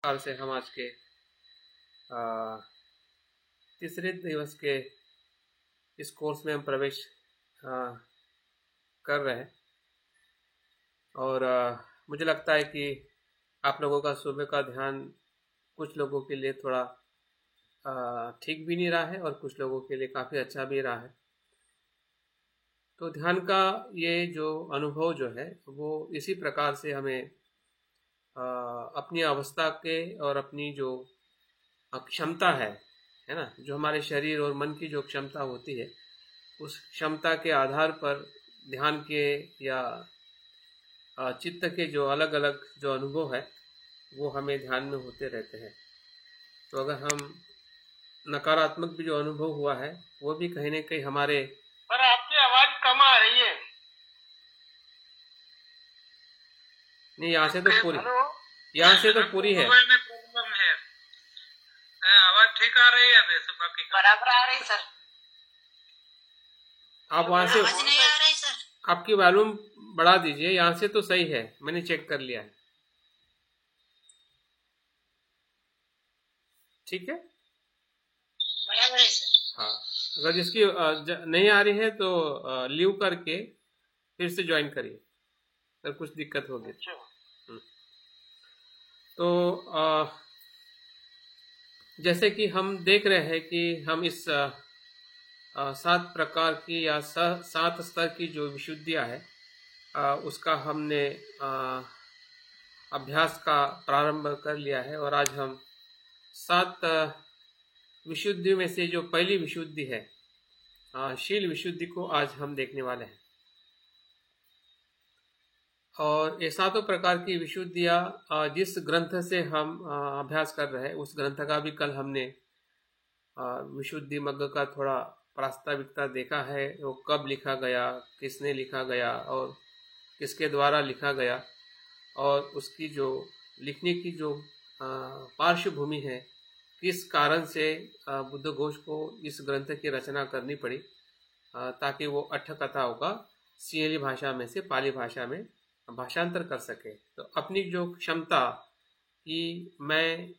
साल से हम आज के तीसरे दिवस के इस कोर्स में हम प्रवेश कर रहे हैं और मुझे लगता है कि आप लोगों का सुबह का ध्यान कुछ लोगों के लिए थोड़ा ठीक भी नहीं रहा है और कुछ लोगों के लिए काफ़ी अच्छा भी रहा है। तो ध्यान का ये जो अनुभव जो है वो इसी प्रकार से हमें अपनी अवस्था के और अपनी जो क्षमता है ना, जो हमारे शरीर और मन की जो क्षमता होती है उस क्षमता के आधार पर ध्यान के या चित्त के जो अलग अलग जो अनुभव है वो हमें ध्यान में होते रहते हैं। तो अगर हम नकारात्मक भी जो अनुभव हुआ है वो भी कहीं ना कहीं हमारे। पर आपकी आवाज कम आ रही है। नहीं, यहाँ से तो पूरी है। मोबाइल में प्रॉब्लम है। आवाज ठीक आ रही है अभी से, बाकी बराबर आ रही सर। आप वहां से आवाज नहीं आ रही सर। आपकी वॉल्यूम बढ़ा दीजिए। यहाँ से तो सही है, मैंने चेक कर लिया है। ठीक है, बराबर है सर। हाँ, अगर जिसकी नहीं आ रही है तो लीव करके फिर से ज्वाइन करिए अगर कुछ दिक्कत होगी। तो जैसे कि हम देख रहे हैं कि हम इस 7 प्रकार की या 7 स्तर की जो विशुद्धियाँ है उसका हमने अभ्यास का प्रारंभ कर लिया है और आज हम 7 विशुद्धियों में से जो पहली विशुद्धि है शील विशुद्धि को आज हम देखने वाले हैं। और ये 7 प्रकार की विशुद्धियाँ जिस ग्रंथ से हम अभ्यास कर रहे हैं उस ग्रंथ का भी कल हमने विशुद्धि मग्ग का थोड़ा प्रास्ताविकता देखा है। वो कब लिखा गया, किसने लिखा गया और किसके द्वारा लिखा गया और उसकी जो लिखने की जो पार्श्वभूमि है, किस कारण से बुद्ध घोष को इस ग्रंथ की रचना करनी पड़ी ताकि वो 8 कथाओं का सिंहली भाषा में से पाली भाषा में भाषांतर कर सके। तो अपनी जो क्षमता कि मैं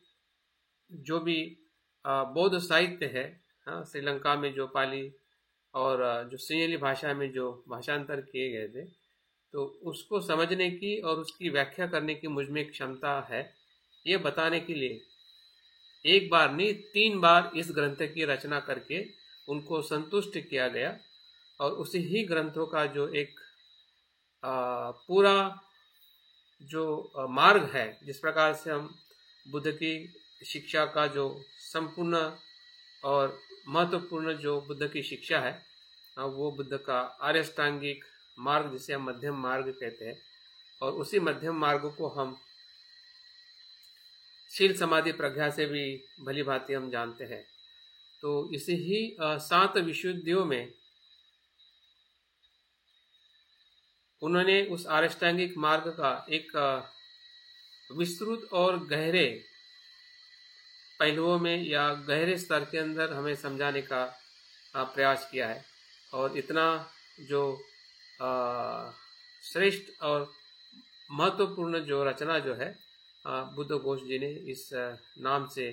जो भी बौद्ध साहित्य है श्रीलंका में जो पाली और जो सिंहली भाषा में जो भाषांतर किए गए थे तो उसको समझने की और उसकी व्याख्या करने की मुझ में क्षमता है, ये बताने के लिए एक बार नहीं 3 बार इस ग्रंथ की रचना करके उनको संतुष्ट किया गया और उसी ही ग्रंथों का जो एक पूरा जो मार्ग है, जिस प्रकार से हम बुद्ध की शिक्षा का जो संपूर्ण और महत्वपूर्ण जो बुद्ध की शिक्षा है वो बुद्ध का आर्यष्टांगिक मार्ग जिसे हम मध्यम मार्ग कहते हैं और उसी मध्यम मार्ग को हम शील समाधि प्रज्ञा से भी भली भांति हम जानते हैं। तो इसी ही 7 विशुद्धियों में उन्होंने उस आर्यष्टांगिक मार्ग का एक विस्तृत और गहरे पहलुओं में या गहरे स्तर के अंदर हमें समझाने का प्रयास किया है और इतना जो श्रेष्ठ और महत्वपूर्ण जो रचना जो है बुद्ध घोष जी ने इस नाम से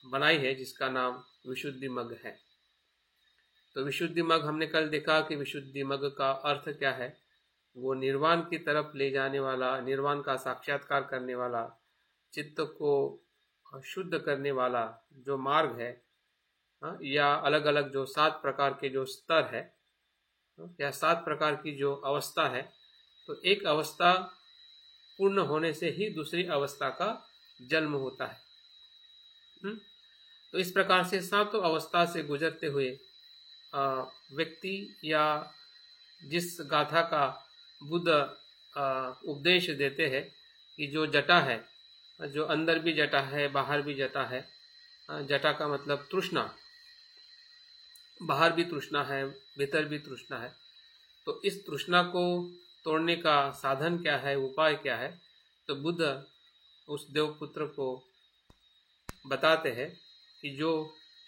बनाई है जिसका नाम विशुद्धि मग्ग है। तो विशुद्धि मग्ग हमने कल देखा कि विशुद्धि मग्ग का अर्थ क्या है। वो निर्वाण की तरफ ले जाने वाला, निर्वाण का साक्षात्कार करने वाला, चित्त को शुद्ध करने वाला जो मार्ग है या अलग अलग जो 7 प्रकार के जो स्तर है या 7 प्रकार की जो अवस्था है। तो एक अवस्था पूर्ण होने से ही दूसरी अवस्था का जन्म होता है। तो इस प्रकार से 7 अवस्था से गुजरते हुए व्यक्ति या जिस गाथा का बुद्ध उपदेश देते हैं कि जो जटा है, जो अंदर भी जटा है बाहर भी जटा है, जटा का मतलब तृष्णा, बाहर भी तृष्णा है भीतर भी तृष्णा है। तो इस तृष्णा को तोड़ने का साधन क्या है, उपाय क्या है। तो बुद्ध उस देवपुत्र को बताते हैं कि जो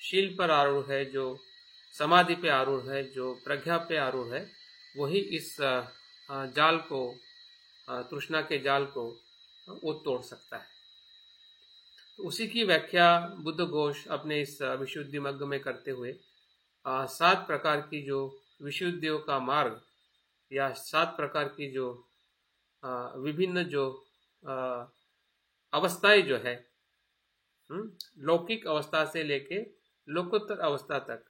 शील पर आरूढ़ है, जो समाधि पे आरूढ़ है, जो प्रज्ञा पे आरूढ़ है, वही इस जाल को, तृष्णा के जाल को वो तोड़ सकता है। तो उसी की व्याख्या बुद्ध घोष अपने इस विशुद्धि मग्ग में करते हुए 7 प्रकार की जो विशुद्धियों का मार्ग या 7 प्रकार की जो विभिन्न जो अवस्थाएं जो है, लौकिक अवस्था से लेके लोकोत्तर अवस्था तक,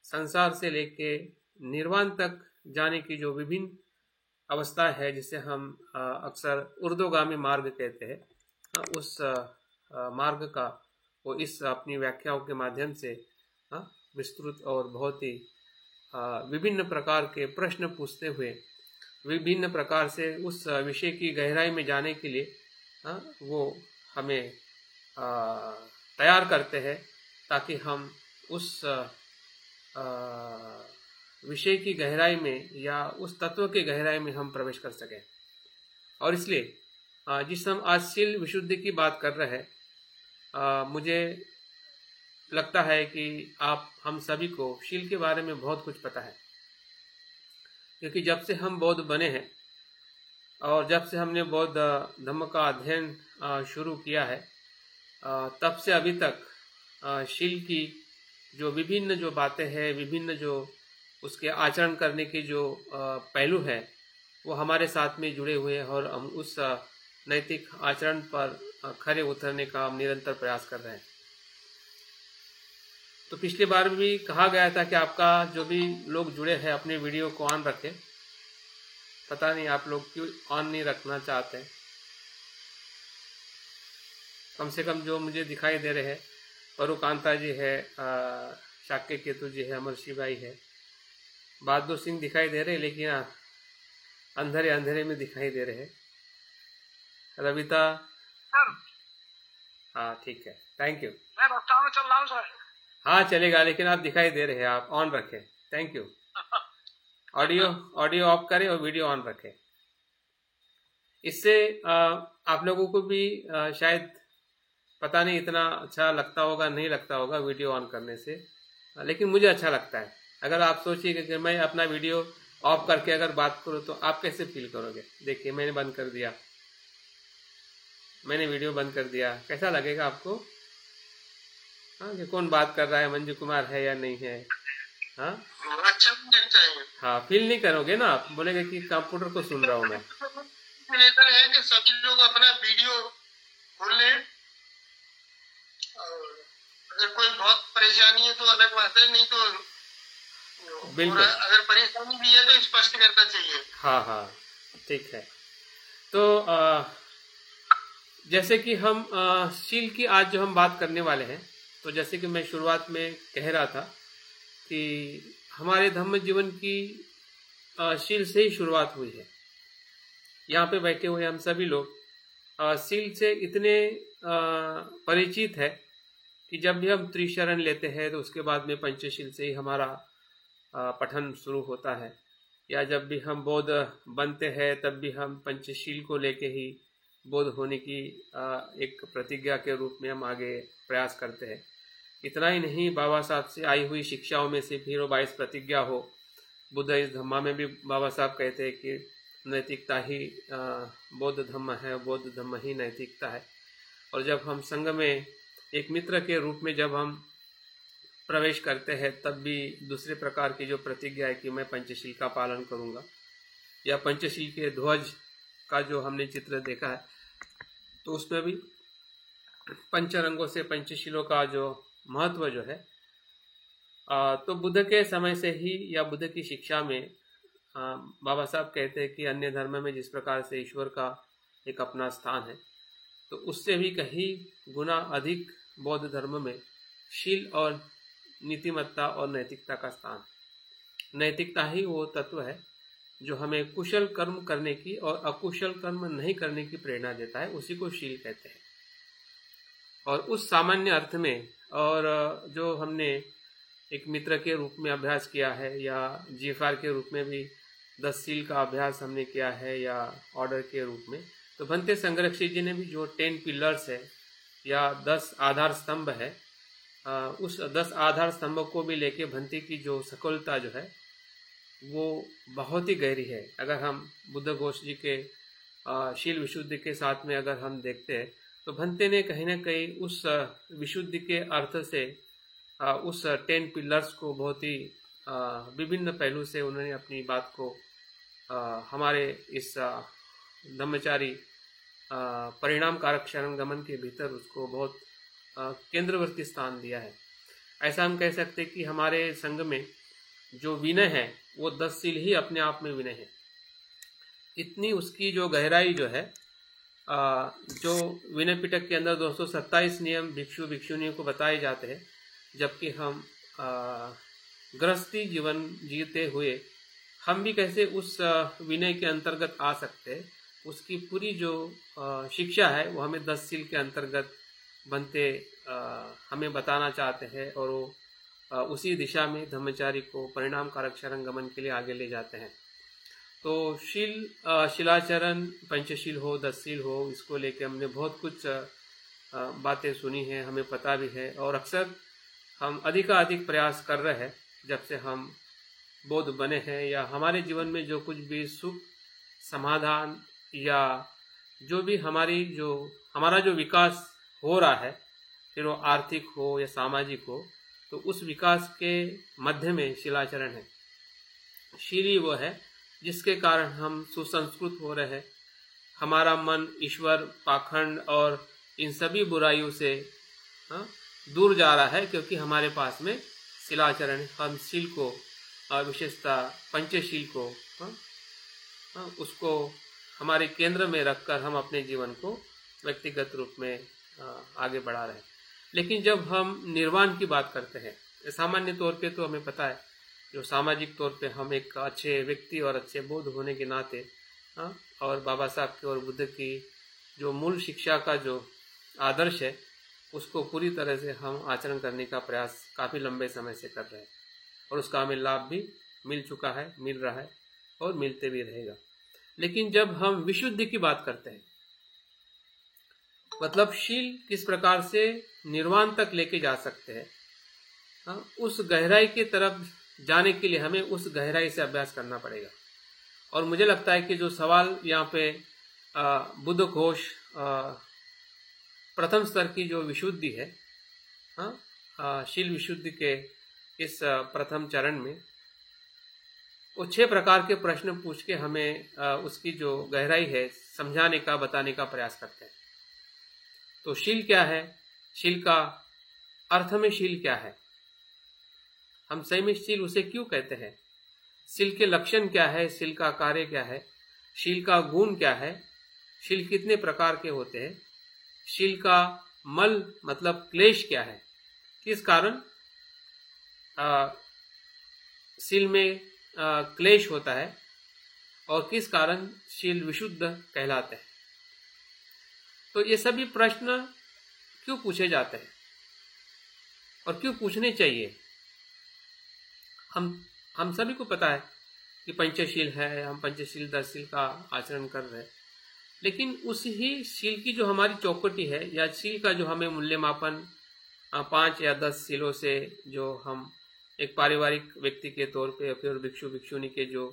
संसार से लेके निर्वाण तक जाने की जो विभिन्न अवस्था है, जिसे हम अक्सर ऊर्ध्वगामी मार्ग कहते हैं, उस मार्ग का वो इस अपनी व्याख्याओं के माध्यम से विस्तृत और बहुत ही विभिन्न प्रकार के प्रश्न पूछते हुए विभिन्न प्रकार से उस विषय की गहराई में जाने के लिए वो हमें तैयार करते हैं, ताकि हम उस विषय की गहराई में या उस तत्व की गहराई में हम प्रवेश कर सकें। और इसलिए जिस हम आज शील विशुद्धि की बात कर रहे हैं, मुझे लगता है कि हम सभी को शील के बारे में बहुत कुछ पता है, क्योंकि जब से हम बौद्ध बने हैं और जब से हमने बौद्ध धर्म का अध्ययन शुरू किया है, तब से अभी तक शील की जो विभिन्न जो बातें हैं, विभिन्न जो उसके आचरण करने के जो पहलू हैं, वो हमारे साथ में जुड़े हुए हैं और हम उस नैतिक आचरण पर खरे उतरने का हम निरंतर प्रयास कर रहे हैं। तो पिछली बार भी कहा गया था कि आपका जो भी लोग जुड़े हैं अपने वीडियो को ऑन रखें। पता नहीं आप लोग क्यों ऑन नहीं रखना चाहते हैं। कम से कम जो मुझे दिखाई दे रहे हैं, परू कांता जी है, शाक्य केतु जी है, अमरशी भाई है, बहादुर सिंह दिखाई दे रहे हैं, लेकिन अंधेरे अंधेरे में दिखाई दे रहे हैं। रविता, हाँ ठीक है, थैंक यू। मैं रास्ता में चल रहा हूँ सर। हाँ चलेगा, लेकिन आप दिखाई दे रहे हैं, आप ऑन रखें। Thank you. ऑडियो ऑफ करें और वीडियो ऑन रखें। इससे आप लोगों को भी शायद पता नहीं इतना अच्छा लगता होगा, नहीं लगता होगा वीडियो ऑन करने से, लेकिन मुझे अच्छा लगता है। अगर आप सोचिए कि मैं अपना वीडियो ऑफ करके अगर बात करूँ तो आप कैसे फील करोगे। देखिए मैंने बंद कर दिया, मैंने वीडियो बंद कर दिया, कैसा लगेगा आपको? हाँ, कि कौन बात कर रहा है, मंजू कुमार है या नहीं है? हाँ अच्छा लगता है। हाँ, फील नहीं करोगे ना, आप बोलेगे कि कंप्यूटर को सुन रहा हूँ मैं। बेहतर है कि सभी लोग अपना वीडियो खोल लें, और अगर कोई बहुत परेशानी है तो अलग बात है, नहीं तो बिल्कुल, अगर परेशानी भी है तो स्पष्ट करना चाहिए। हाँ हाँ ठीक है। तो जैसे कि हम शील की आज जो हम बात करने वाले हैं, तो जैसे कि मैं शुरुआत में कह रहा था कि हमारे धम्म जीवन की शील से ही शुरुआत हुई है। यहाँ पे बैठे हुए हम सभी लोग शील से इतने परिचित है कि जब भी हम त्रिशरण लेते हैं तो उसके बाद में पंचशील से ही हमारा पठन शुरू होता है, या जब भी हम बौद्ध बनते हैं तब भी हम पंचशील को लेके ही बौद्ध होने की एक प्रतिज्ञा के रूप में हम आगे प्रयास करते हैं। इतना ही नहीं, बाबा साहब से आई हुई शिक्षाओं में से भी 22 प्रतिज्ञा हो। बुद्ध इस धम्मा में भी बाबा साहब कहते हैं कि नैतिकता ही बौद्ध धम्म है, बौद्ध धम्म ही नैतिकता है। और जब हम संघ में एक मित्र के रूप में जब हम प्रवेश करते हैं, तब भी दूसरे प्रकार की जो प्रतिज्ञा है कि मैं पंचशील का पालन करूंगा, या पंचशील के ध्वज का जो हमने चित्र देखा है, तो उसमें भी पंचरंगों से पंचशीलों का जो महत्व जो है, तो बुद्ध के समय से ही या बुद्ध की शिक्षा में बाबा साहब कहते हैं कि अन्य धर्म में जिस प्रकार से ईश्वर का एक अपना स्थान है, तो उससे भी कहीं गुना अधिक बौद्ध धर्म में शील और नीतिमत्ता और नैतिकता का स्थान। नैतिकता ही वो तत्व है जो हमें कुशल कर्म करने की और अकुशल कर्म नहीं करने की प्रेरणा देता है, उसी को शील कहते हैं। और उस सामान्य अर्थ में, और जो हमने एक मित्र के रूप में अभ्यास किया है, या जीएफआर के रूप में भी 10 शील का अभ्यास हमने किया है, या ऑर्डर के रूप में, तो भंते संगरक्षी जी ने भी जो 10 पिलर्स है या 10 आधार स्तंभ है, उस 10 आधार स्तंभ को भी लेके भंते की जो सकुलता जो है वो बहुत ही गहरी है। अगर हम बुद्ध घोष जी के शील विशुद्धि के साथ में अगर हम देखते हैं तो भंते ने कहीं ना कहीं उस विशुद्धि के अर्थ से उस 10 पिलर्स को बहुत ही विभिन्न पहलू से उन्होंने अपनी बात को हमारे इस ब्रह्मचारी परिणाम कारक शरण गमन के भीतर उसको बहुत केंद्रवर्ती स्थान दिया है। ऐसा हम कह सकते हैं कि हमारे संघ में जो विनय है वो 10 सील ही अपने आप में विनय है। इतनी उसकी जो गहराई जो है, जो विनय पिटक के अंदर 227 नियम भिक्षु भिक्षुनियों को बताए जाते हैं, जबकि हम गृहस्थी जीवन जीते हुए हम भी कैसे उस विनय के अंतर्गत आ सकते हैं, उसकी पूरी जो शिक्षा है वो हमें 10 सील के अंतर्गत बनते हमें बताना चाहते हैं, और वो उसी दिशा में ब्रह्मचारी को परिणाम कारक शरण गमन के लिए आगे ले जाते हैं। तो शिलाचरण पंचशील हो 10 सील हो, इसको लेके हमने बहुत कुछ बातें सुनी हैं, हमें पता भी है, और अक्सर हम अधिकाधिक प्रयास कर रहे हैं जब से हम बौद्ध बने हैं, या हमारे जीवन में जो कुछ भी सुख समाधान या जो भी हमारा जो विकास हो रहा है, फिर वो आर्थिक हो या सामाजिक हो, तो उस विकास के मध्य में शिलाचरण है। शील ही वो है जिसके कारण हम सुसंस्कृत हो रहे हैं, हमारा मन ईश्वर पाखंड और इन सभी बुराइयों से दूर जा रहा है, क्योंकि हमारे पास में शिलाचरण है। हम शील को विशेषता पंचशील को उसको हमारे केंद्र में रखकर हम अपने जीवन को व्यक्तिगत रूप में आगे बढ़ा रहे हैं। लेकिन जब हम निर्वाण की बात करते हैं, सामान्य तौर पे तो हमें पता है, जो सामाजिक तौर पे हम एक अच्छे व्यक्ति और अच्छे बौद्ध होने के नाते और बाबा साहब की और बुद्ध की जो मूल शिक्षा का जो आदर्श है, उसको पूरी तरह से हम आचरण करने का प्रयास काफ़ी लंबे समय से कर रहे हैं, और उसका हमें लाभ भी मिल चुका है, मिल रहा है और मिलते भी रहेगा। लेकिन जब हम विशुद्धि की बात करते हैं, मतलब शील किस प्रकार से निर्वाण तक लेके जा सकते हैं, उस गहराई की तरफ जाने के लिए हमें उस गहराई से अभ्यास करना पड़ेगा। और मुझे लगता है कि जो सवाल यहाँ पे बुद्ध घोष प्रथम स्तर की जो विशुद्धि है, शील विशुद्धि के इस प्रथम चरण में वो 6 प्रकार के प्रश्न पूछ के हमें उसकी जो गहराई है समझाने का, बताने का प्रयास करते हैं। तो शील क्या है, शील का अर्थ में शील क्या है, हम सही में शील उसे क्यों कहते हैं, शील के लक्षण क्या है, शील का कार्य क्या है, शील का गुण क्या है, शील कितने प्रकार के होते हैं, शील का मल मतलब क्लेश क्या है, किस कारण शील में क्लेश होता है और किस कारण शील विशुद्ध कहलाते हैं। तो ये सभी प्रश्न क्यों पूछे जाते हैं और क्यों पूछने चाहिए। हम सभी को पता है कि पंचशील है, हम पंचशील 10 शील का आचरण कर रहे हैं, लेकिन उस ही शील की जो हमारी चौकटी है या शील का जो हमें मूल्यमापन 5 या 10 शीलों से जो हम एक पारिवारिक व्यक्ति के तौर पे, फिर भिक्षु भिक्षुनी के जो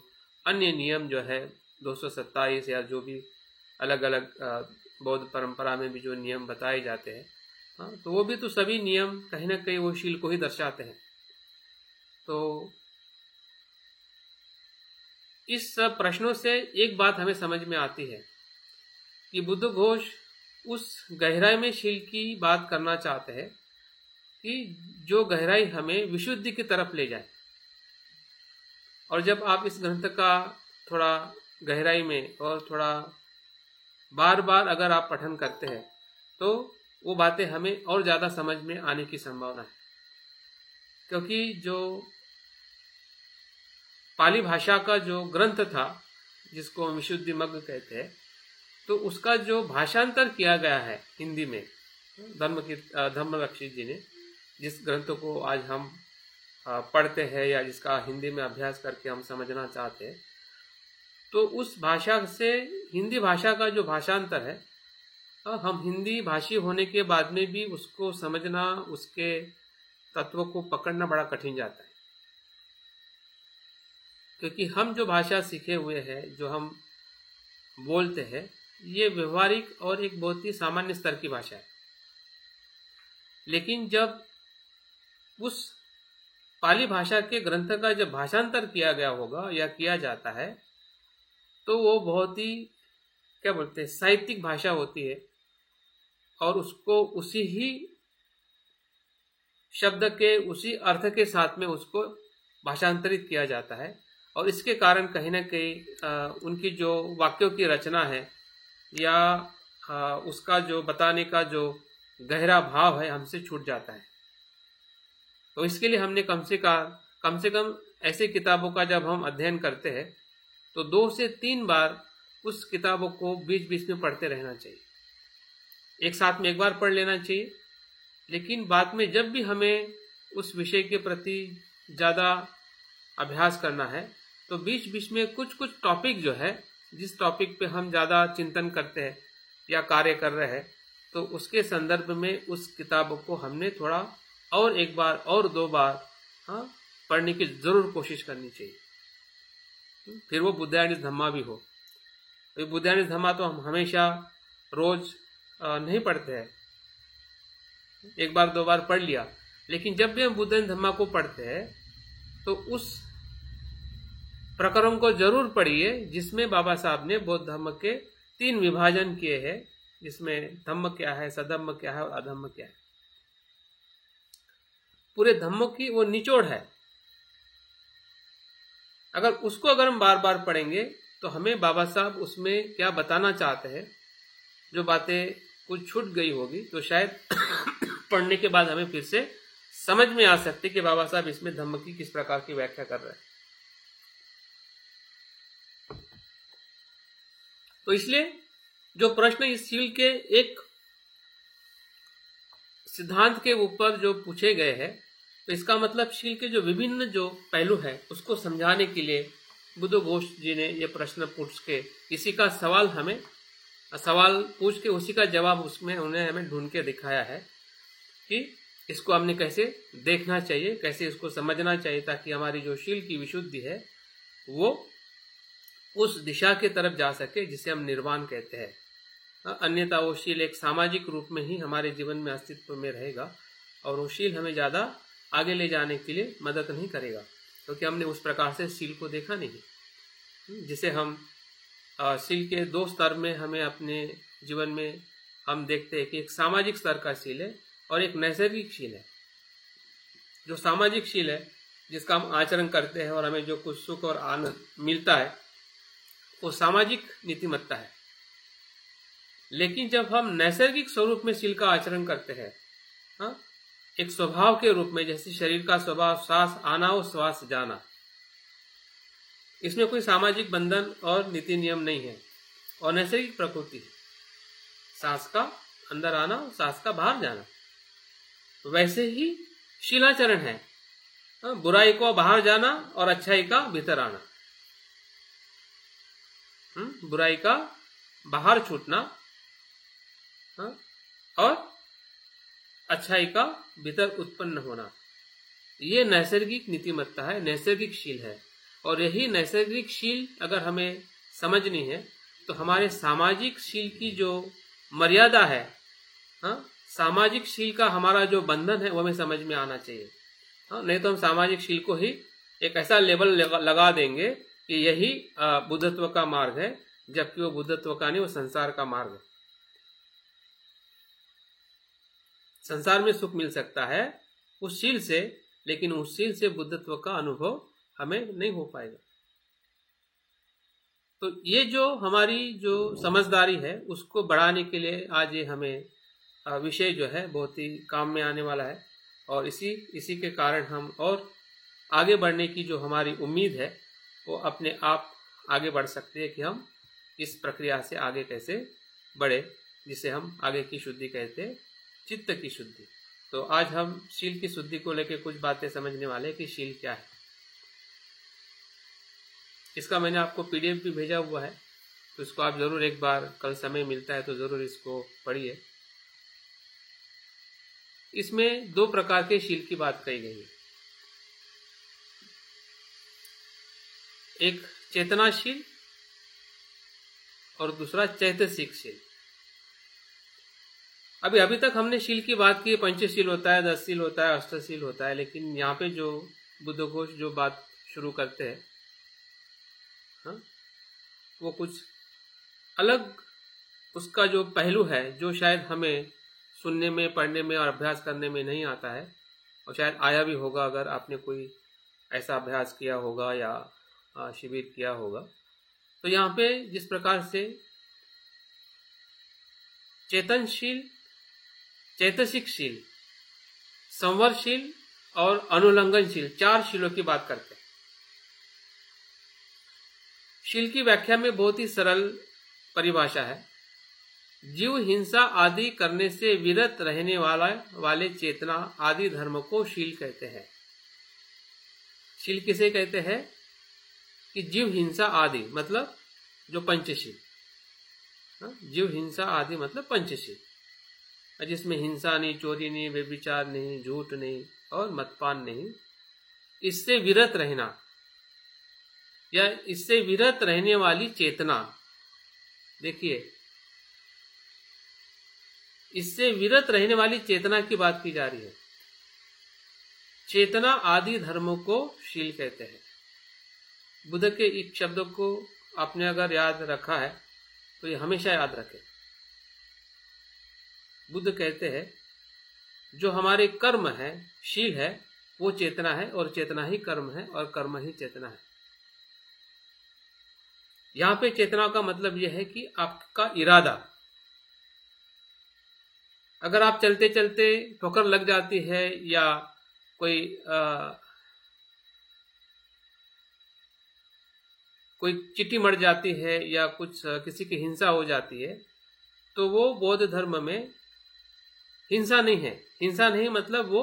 अन्य नियम जो है 227 या जो भी अलग अलग बौद्ध परंपरा में भी जो नियम बताए जाते हैं, तो वो भी तो सभी नियम कहीं ना कहीं वो शील को ही दर्शाते हैं। तो इस प्रश्नों से एक बात हमें समझ में आती है कि बुद्ध घोष उस गहराई में शील की बात करना चाहते हैं कि जो गहराई हमें विशुद्धि की तरफ ले जाए। और जब आप इस ग्रंथ का थोड़ा गहराई में और थोड़ा बार बार अगर आप पठन करते हैं तो वो बातें हमें और ज़्यादा समझ में आने की संभावना है, क्योंकि जो पाली भाषा का जो ग्रंथ था जिसको विशुद्धि मग्ग कहते हैं, तो उसका जो भाषांतर किया गया है हिंदी में धम्मरक्षित जी ने, जिस ग्रंथ को आज हम पढ़ते हैं या जिसका हिंदी में अभ्यास करके हम समझना चाहते हैं, तो उस भाषा से हिंदी भाषा का जो भाषांतर है, हम हिंदी भाषी होने के बाद में भी उसको समझना, उसके तत्व को पकड़ना बड़ा कठिन जाता है, क्योंकि हम जो भाषा सीखे हुए हैं, जो हम बोलते हैं, ये व्यवहारिक और एक बहुत ही सामान्य स्तर की भाषा है। लेकिन जब उस पाली भाषा के ग्रंथ का जब भाषांतर किया गया होगा या किया जाता है तो वो बहुत ही क्या बोलते हैं साहित्यिक भाषा होती है और उसको उसी ही शब्द के उसी अर्थ के साथ में उसको भाषांतरित किया जाता है और इसके कारण कहीं ना कहीं उनकी जो वाक्यों की रचना है या उसका जो बताने का जो गहरा भाव है हमसे छूट जाता है। तो इसके लिए हमने कम से कम ऐसे किताबों का जब हम अध्ययन करते हैं तो 2 से 3 बार उस किताबों को बीच बीच में पढ़ते रहना चाहिए। एक साथ में एक बार पढ़ लेना चाहिए, लेकिन बाद में जब भी हमें उस विषय के प्रति ज़्यादा अभ्यास करना है तो बीच बीच में कुछ कुछ टॉपिक जो है जिस टॉपिक पे हम ज़्यादा चिंतन करते हैं या कार्य कर रहे हैं तो उसके संदर्भ में उस किताब को हमने थोड़ा और एक बार और 2 बार पढ़ने की जरूर कोशिश करनी चाहिए। फिर वो बुद्धायनिक धम्मा भी हो। तो बुद्धायनिक धम्मा तो हम हमेशा रोज नहीं पढ़ते हैं, एक बार 2 बार पढ़ लिया, लेकिन जब भी हम बुद्धायनिक धम्मा को पढ़ते हैं तो उस प्रकरण को जरूर पढ़िए जिसमें बाबा साहब ने बौद्ध धर्म के 3 विभाजन किए हैं, जिसमें धम्म क्या है, सधम्म क्या है और अधम्म क्या है। पूरे धम्म की वो निचोड़ है। अगर हम बार बार पढ़ेंगे तो हमें बाबा साहब उसमें क्या बताना चाहते हैं, जो बातें कुछ छूट गई होगी तो शायद पढ़ने के बाद हमें फिर से समझ में आ सकती कि बाबा साहब इसमें धम्म की किस प्रकार की व्याख्या कर रहे हैं। तो इसलिए जो प्रश्न इस सील के एक सिद्धांत के ऊपर जो पूछे गए हैं तो इसका मतलब शील के जो विभिन्न जो पहलू है उसको समझाने के लिए बुद्ध घोष जी ने ये प्रश्न पूछ के इसी का सवाल पूछ के उसी का जवाब उसमें उन्हें हमें ढूंढ के दिखाया है कि इसको हमने कैसे देखना चाहिए, कैसे इसको समझना चाहिए ताकि हमारी जो शील की विशुद्धि है वो उस दिशा की तरफ जा सके जिसे हम निर्वाण कहते हैं। अन्यथा वो शील एक सामाजिक रूप में ही हमारे जीवन में अस्तित्व में रहेगा और वो शील हमें ज़्यादा आगे ले जाने के लिए मदद नहीं करेगा, क्योंकि हमने उस प्रकार से शील को देखा नहीं। जिसे हम शील के 2 स्तर में हमें अपने जीवन में हम देखते हैं कि एक सामाजिक स्तर का शील है और एक नैसर्गिक शील है। जो सामाजिक शील है जिसका हम आचरण करते हैं और हमें जो कुछ सुख और आनंद मिलता है वो सामाजिक नीतिमत्ता है। लेकिन जब हम नैसर्गिक स्वरूप में शील का आचरण करते हैं, एक स्वभाव के रूप में, जैसे शरीर का स्वभाव सांस आना और श्वास जाना, इसमें कोई सामाजिक बंधन और नीति नियम नहीं है और नैसर्गिक प्रकृति है। सांस का अंदर आना और सांस का बाहर जाना, वैसे ही शीलाचरण है, बुराई को बाहर जाना और अच्छाई का भीतर आना, बुराई का बाहर छूटना और अच्छाई का भीतर उत्पन्न होना, ये नैसर्गिक नीतिमत्ता है, नैसर्गिक शील है। और यही नैसर्गिक शील अगर हमें समझनी है तो हमारे सामाजिक शील की जो मर्यादा है, सामाजिक शील का हमारा जो बंधन है वो हमें समझ में आना चाहिए। नहीं तो हम सामाजिक शील को ही एक ऐसा लेबल लगा देंगे कि यही बुद्धत्व का मार्ग है, जबकि वो बुद्धत्व का नहीं, वो संसार का मार्ग है। संसार में सुख मिल सकता है उस शील से, लेकिन उस शील से बुद्धत्व का अनुभव हमें नहीं हो पाएगा। तो ये जो हमारी जो समझदारी है उसको बढ़ाने के लिए आज ये हमें विषय जो है बहुत ही काम में आने वाला है और इसी के कारण हम और आगे बढ़ने की जो हमारी उम्मीद है वो अपने आप आगे बढ़ सकते हैं कि हम इस प्रक्रिया से आगे कैसे बढ़े, जिसे हम आगे की शुद्धि कहते हैं, चित्त की शुद्धि। तो आज हम शील की शुद्धि को लेकर कुछ बातें समझने वाले हैं कि शील क्या है। इसका मैंने आपको PDF भी भेजा हुआ है, तो इसको आप जरूर एक बार, कल समय मिलता है तो जरूर इसको पढ़िए। इसमें 2 प्रकार के शील की बात कही गई है, एक चेतनाशील और दूसरा चैतसिक शील। अभी तक हमने शील की बात की, पंचशील होता है, 10 शील होता है, अष्टशील होता है, लेकिन यहाँ पे जो बुद्धघोष जो बात शुरू करते हैं, हाँ, वो कुछ अलग उसका जो पहलू है, जो शायद हमें सुनने में, पढ़ने में और अभ्यास करने में नहीं आता है, और शायद आया भी होगा अगर आपने कोई ऐसा अभ्यास किया होगा या शिविर किया होगा। तो यहाँ पे जिस प्रकार से चेतनशील, चैतसिकशील, संवरशील और अनुलंघनशील, 4 शीलों की बात करते हैं। शील की व्याख्या में बहुत ही सरल परिभाषा है, जीव हिंसा आदि करने से विरत रहने वाले चेतना आदि धर्म को शील कहते हैं। शील किसे कहते हैं कि जीव हिंसा आदि मतलब जो पंचशील, जीव हिंसा आदि मतलब पंचशील, जिसमें हिंसा नहीं, चोरी नहीं, व्यभिचार नहीं, झूठ नहीं और मदपान नहीं, इससे विरत रहना या इससे विरत रहने वाली चेतना। देखिए, इससे विरत रहने वाली चेतना की बात की जा रही है। चेतना आदि धर्मों को शील कहते हैं। बुद्ध के इस शब्दों को आपने अगर याद रखा है तो ये हमेशा याद रखें। बुद्ध कहते हैं जो हमारे कर्म है, शील है, वो चेतना है, और चेतना ही कर्म है, और कर्म ही चेतना है। यहां पे चेतना का मतलब यह है कि आपका इरादा, अगर आप चलते चलते ठोकर लग जाती है या कोई चींटी मर जाती है या कुछ किसी की हिंसा हो जाती है, तो वो बौद्ध धर्म में हिंसा नहीं है। हिंसा नहीं मतलब वो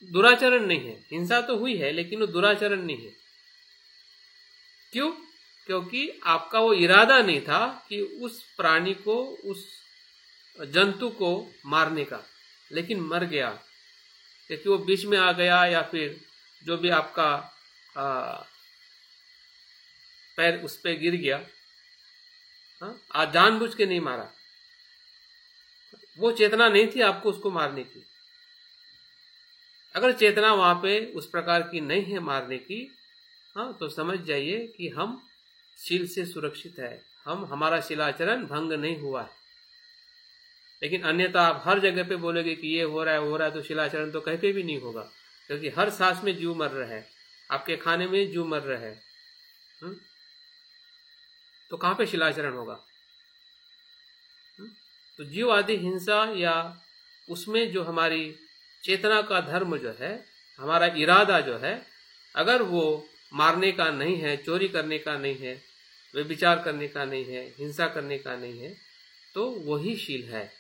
दुराचरण नहीं है। हिंसा तो हुई है लेकिन वो दुराचरण नहीं है। क्यों? क्योंकि आपका वो इरादा नहीं था कि उस प्राणी को, उस जंतु को मारने का, लेकिन मर गया क्योंकि वो बीच में आ गया, या फिर जो भी आपका पैर उस पे गिर गया, आज जानबूझ के नहीं मारा, वो चेतना नहीं थी आपको उसको मारने की। अगर चेतना वहां पे उस प्रकार की नहीं है मारने की, तो समझ जाइए कि हम शील से सुरक्षित है, हमारा शीलाचरण भंग नहीं हुआ है। लेकिन अन्यथा आप हर जगह पे बोलोगे कि ये हो रहा है, हो रहा है, तो शीलाचरण तो कहीं पे भी नहीं होगा, क्योंकि हर सांस में जीव मर रहा है, आपके खाने में जीव मर रहा है, तो कहां पे शीलाचरण होगा? तो जीव आदि हिंसा या उसमें जो हमारी चेतना का धर्म जो है, हमारा इरादा जो है, अगर वो मारने का नहीं है, चोरी करने का नहीं है, व्यभिचार करने का नहीं है, हिंसा करने का नहीं है, तो वही शील है।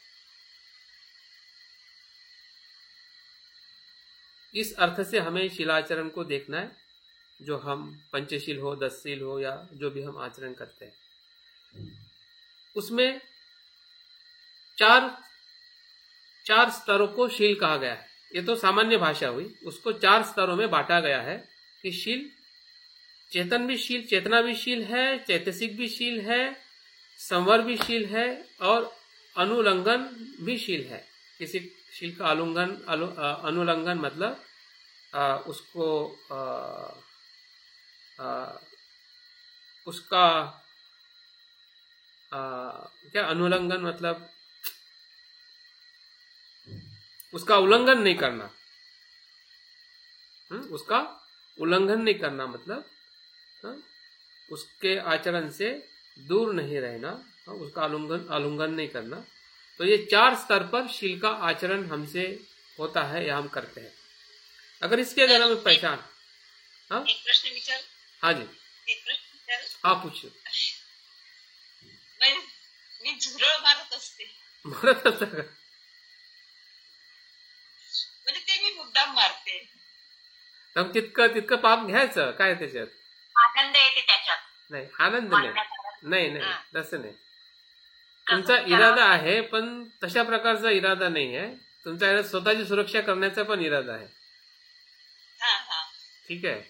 इस अर्थ से हमें शीलाचरण को देखना है, जो हम पंचशील हो, 10 शील हो, या जो भी हम आचरण करते हैं, उसमें चार स्तरों को शील कहा गया है। ये तो सामान्य भाषा हुई, उसको 4 स्तरों में बांटा गया है कि शील, चेतन भी शील, चेतना भी शील है, चैतसिक भी शील है, संवर भी शील है, और अनुलंघन भी शील है। किसी शील का अनुलंघन मतलब उसका क्या अनुलंघन मतलब उसका उल्लंघन नहीं करना, उसका उल्लंघन नहीं करना मतलब उसके आचरण से दूर नहीं रहना, उसका उल्लंघन नहीं करना। तो ये 4 स्तर पर शील का आचरण हमसे होता है या हम करते हैं। अगर इसके अगर हम पहचान, एक प्रश्न विचार। हाँ जी, एक प्रश्न विचार। हाँ पूछो। मी झुरळ मारत असते, मारत असता का? म्हणजे ते मी मुद्दाम मारते, तर तितकं पाप घ्यायचं, काय त्याच्यात आनंद येते त्याच्यात. नाही, आनंद नाही, तसं नाही. तुमचा इरादा आहे, पण तशा प्रकारचा इरादा नाही आहे. तुमचा इरादा स्वतःची सुरक्षा करण्याचा पण इरादा आहे. ठीक आहे.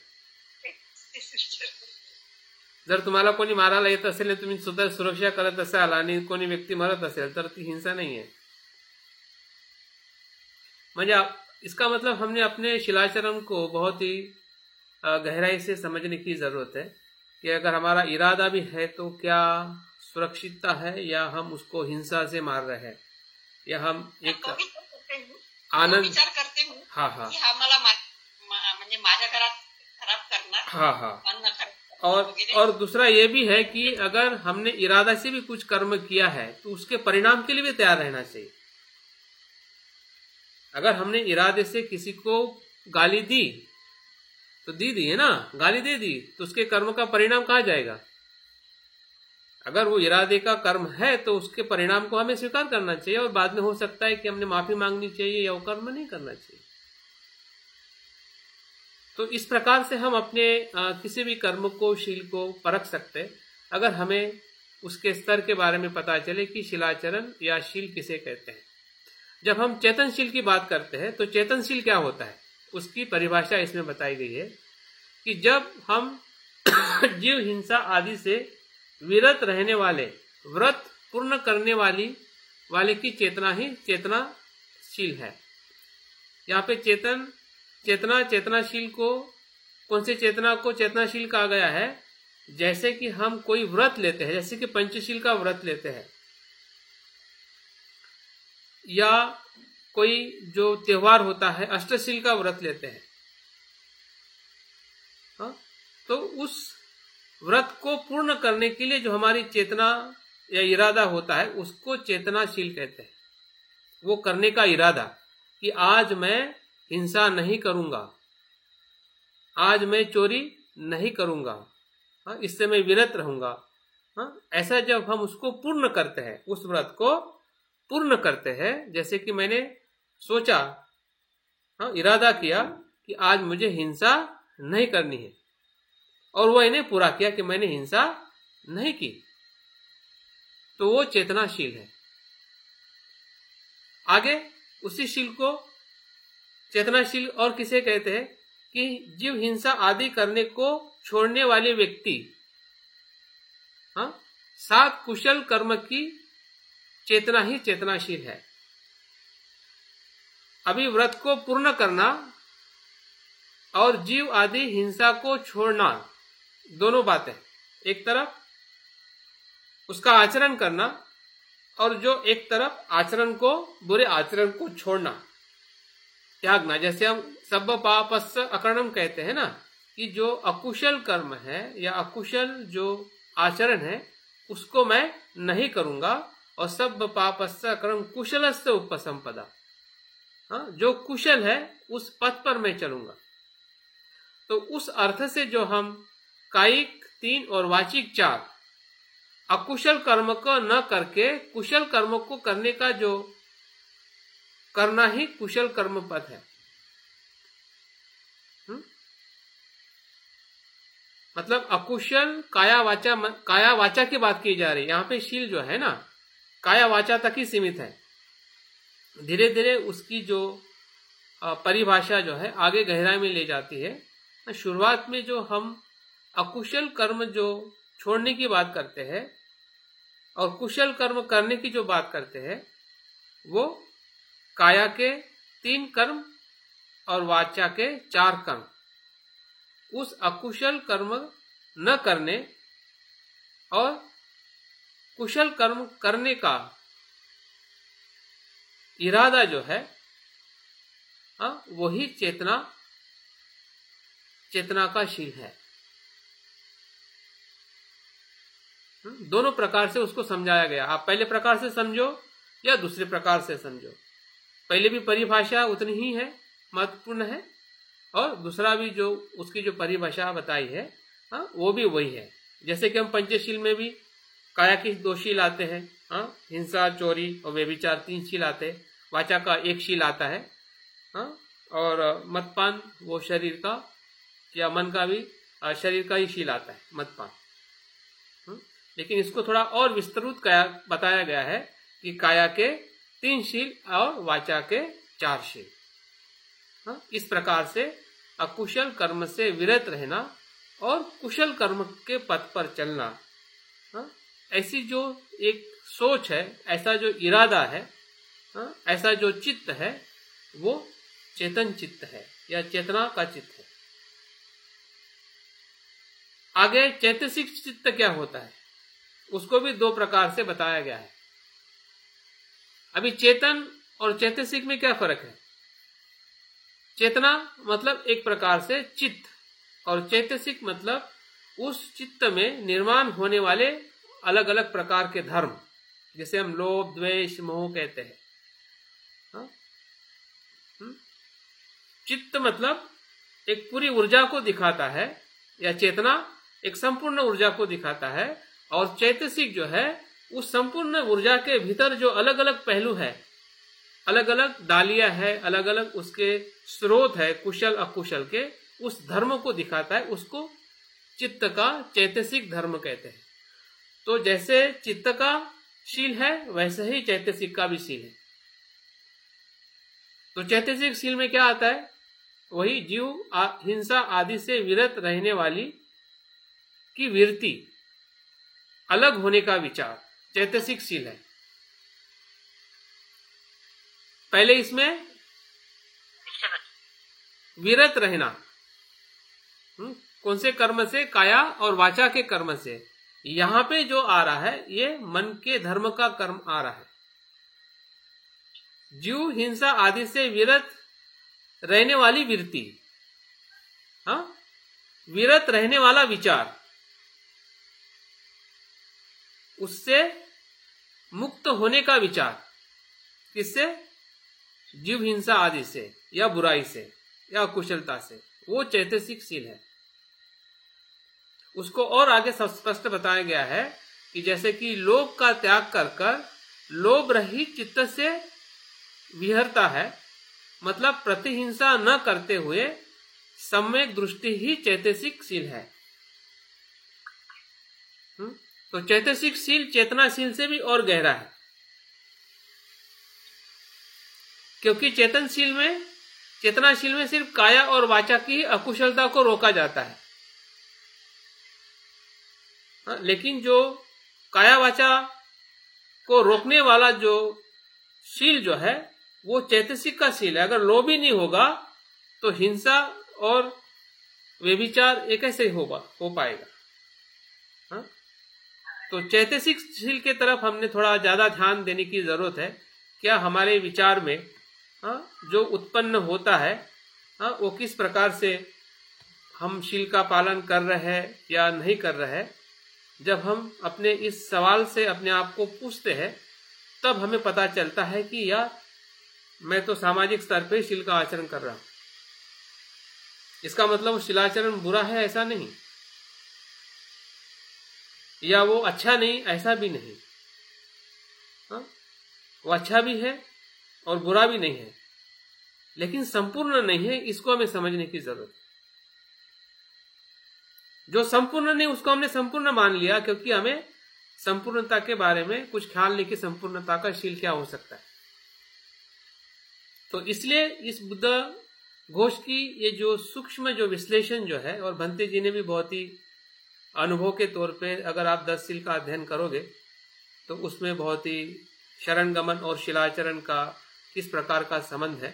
जर तुम्हाला कोणी मारायला येत असेल आणि तुम्ही सुद्धा सुरक्षा करत असाल आणि कोणी व्यक्ती मरत असेल तर ती हिंसा नहीं है। म्हणजे इसका मतलब हमने अपने शिलाचरण को बहुत ही गहराई से समझने की जरूरत है कि अगर हमारा इरादा भी है तो क्या सुरक्षितता है या हम उसको हिंसा से मार रहे हैं या हम एक तो विचार करते हूँ, आनंद विचार करते हूँ हाँ हाँ की हा मला म्हणजे माझ्या घरात खराब करणार, हाँ हाँ अन्न खराब करणार वगैरे। और दूसरा ये भी है कि अगर हमने इरादा से भी कुछ कर्म किया है तो उसके परिणाम के लिए भी तैयार रहना चाहिए। अगर हमने इरादे से किसी को गाली दी तो दी है ना, गाली दे दी तो उसके कर्म का परिणाम कहाँ जाएगा? अगर वो इरादे का कर्म है तो उसके परिणाम को हमें स्वीकार करना चाहिए और बाद में हो सकता है कि हमने माफी मांगनी चाहिए या वो कर्म नहीं करना चाहिए। तो इस प्रकार से हम अपने किसी भी कर्म को, शील को परख सकते हैं अगर हमें उसके स्तर के बारे में पता चले कि शिलाचरण या शील किसे कहते हैं। जब हम चेतनशील की बात करते हैं तो चेतनशील क्या होता है उसकी परिभाषा इसमें बताई गई है कि जब हम जीव हिंसा आदि से विरत रहने वाले, व्रत पूर्ण करने वाले की चेतना ही चेतनाशील है। यहाँ पे चेतनाशील को, कौन से चेतना को चेतनाशील कहा गया है? जैसे कि हम कोई व्रत लेते हैं, जैसे कि पंचशील का व्रत लेते हैं या कोई जो त्योहार होता है अष्टशील का व्रत लेते हैं, हाँ? तो उस व्रत को पूर्ण करने के लिए जो हमारी चेतना या इरादा होता है उसको चेतनाशील कहते हैं। वो करने का इरादा कि आज मैं हिंसा नहीं करूंगा, आज मैं चोरी नहीं करूंगा, हाँ? इससे मैं विरत रहूंगा, हाँ? ऐसा जब हम उसको पूर्ण करते हैं, उस व्रत को पूर्ण करते हैं, जैसे कि मैंने सोचा, हाँ, इरादा किया कि आज मुझे हिंसा नहीं करनी है और वो इन्हें पूरा किया कि मैंने हिंसा नहीं की, तो वो चेतनाशील है। आगे उसी शील को चेतनाशील और किसे कहते हैं कि जीव हिंसा आदि करने को छोड़ने वाले व्यक्ति, हाँ, 7 कुशल कर्म की चेतना ही चेतनाशील है। अभी व्रत को पूर्ण करना और जीव आदि हिंसा को छोड़ना, दोनों बातें, एक तरफ उसका आचरण करना और जो एक तरफ आचरण को, बुरे आचरण को छोड़ना, त्यागना। जैसे हम सब पापस्य अकर्णम कहते हैं ना, कि जो अकुशल कर्म है या अकुशल जो आचरण है उसको मैं नहीं करूंगा और सब पापस्य अकर्णम कुशलस्य उपसंपदा, हाँ, जो कुशल है उस पथ पर मैं चलूंगा। तो उस अर्थ से जो हम कायिक 3 और वाचिक 4 अकुशल कर्म को न करके कुशल कर्म को करने का जो करना ही कुशल कर्म पथ है। मतलब अकुशल काया वाचा की बात की जा रही है। यहाँ पे शील जो है ना, काया वाचा तक ही सीमित है। धीरे धीरे उसकी जो परिभाषा जो है आगे गहराई में ले जाती है। शुरुआत में जो हम अकुशल कर्म जो छोड़ने की बात करते हैं और कुशल कर्म करने की जो बात करते हैं, वो काया के 3 कर्म और वाचा के 4 कर्म, उस अकुशल कर्म न करने और कुशल कर्म करने का इरादा जो है, वही चेतना का शील है। दोनों प्रकार से उसको समझाया गया। आप पहले प्रकार से समझो या दूसरे प्रकार से समझो, पहले भी परिभाषा उतनी ही है, महत्वपूर्ण है, और दूसरा भी जो उसकी जो परिभाषा बताई है, वो भी वही है। जैसे कि हम पंचशील में भी काया की 2 शील आते हैं, हिंसा, चोरी और व्यभिचार 3 शील आते हैं। वाचा का 1 शील आता है, और मदपान वो शरीर का या मन का भी, शरीर का ही शील आता है मदपान। लेकिन इसको थोड़ा और विस्तृत बताया गया है कि काया के 3 शील और वाचा के 4 शील। इस प्रकार से अकुशल कर्म से विरत रहना और कुशल कर्म के पथ पर चलना। हाँ, ऐसी जो एक सोच है, ऐसा जो इरादा है, हाँ, ऐसा जो चित्त है, वो चेतन चित्त है या चेतना का चित्त है। आगे चैतसिक चित्त क्या होता है, उसको भी दो प्रकार से बताया गया है। अभी चेतन और चैतसिक में क्या फर्क है? चेतना मतलब एक प्रकार से चित्त, और चैतसिक मतलब उस चित्त में निर्माण होने वाले अलग अलग प्रकार के धर्म, जैसे हम लोभ द्वेष मोह कहते हैं। हाँ? चित्त मतलब एक पूरी ऊर्जा को दिखाता है, या चेतना एक संपूर्ण ऊर्जा को दिखाता है, और चैतसिक जो है उस संपूर्ण ऊर्जा के भीतर जो अलग अलग पहलू है, अलग अलग डालियां है, अलग अलग उसके स्रोत है, कुशल अकुशल के, उस धर्म को दिखाता है। उसको चित्त का चैतसिक धर्म कहते हैं। तो जैसे चित्त का शील है, वैसे ही चैतसिक का भी शील है। तो चैतसिक शील में क्या आता है? वही जीव हिंसा आदि से विरत रहने वाली की वृत्ति, अलग होने का विचार चैतसिक शील है। पहले इसमें विरत रहना, कौन से कर्म से? काया और वाचा के कर्म से। यहां पे जो आ रहा है, ये मन के धर्म का कर्म आ रहा है। जीव हिंसा आदि से विरत रहने वाली वृत्ति, हाँ, विरत रहने वाला विचार, उससे मुक्त होने का विचार। किससे? जीव हिंसा आदि से, या बुराई से, या कुशलता से। वो चैतसिक शील है। उसको और आगे स्पष्ट बताया गया है कि जैसे कि लोभ का त्याग कर कर लोभ रहित चित्त से विहरता है, मतलब प्रतिहिंसा न करते हुए सम्यक दृष्टि ही चैतसिक शील है। तो चैतसिक शील चेतनाशील से भी और गहरा है, क्योंकि चेतनशील में, चेतनाशील में सिर्फ काया और वाचा की अकुशलता को रोका जाता है। लेकिन जो काया वाचा को रोकने वाला जो शील जो है, वो चैतसिक का शील है। अगर लोभ ही नहीं होगा तो हिंसा और व्यभिचार एक ऐसे हो पाएगा। हाँ? तो चैतसिक शील के तरफ हमने थोड़ा ज्यादा ध्यान देने की जरूरत है। क्या हमारे विचार में जो उत्पन्न होता है, वो किस प्रकार से हम शील का पालन कर रहे हैं या नहीं कर रहे हैं। जब हम अपने इस सवाल से अपने आप को पूछते हैं, तब हमें पता चलता है कि यार, मैं तो सामाजिक स्तर पे शील का आचरण कर रहा हूं। इसका मतलब वो शीलाचरण बुरा है ऐसा नहीं, या वो अच्छा नहीं ऐसा भी नहीं। वो अच्छा भी है और बुरा भी नहीं है, लेकिन संपूर्ण नहीं है। इसको हमें समझने की जरूरत है। जो संपूर्ण नहीं, उसको हमने संपूर्ण मान लिया, क्योंकि हमें संपूर्णता के बारे में कुछ ख्याल नहीं कि संपूर्णता का शील क्या हो सकता है। तो इसलिए इस बुद्ध घोष की ये जो सूक्ष्म जो विश्लेषण जो है, और भंते जी ने भी बहुत ही अनुभव के तौर पे, अगर आप 10 शील का अध्ययन करोगे तो उसमें बहुत ही शरण गमन और शिलाचरण का किस प्रकार का संबंध है।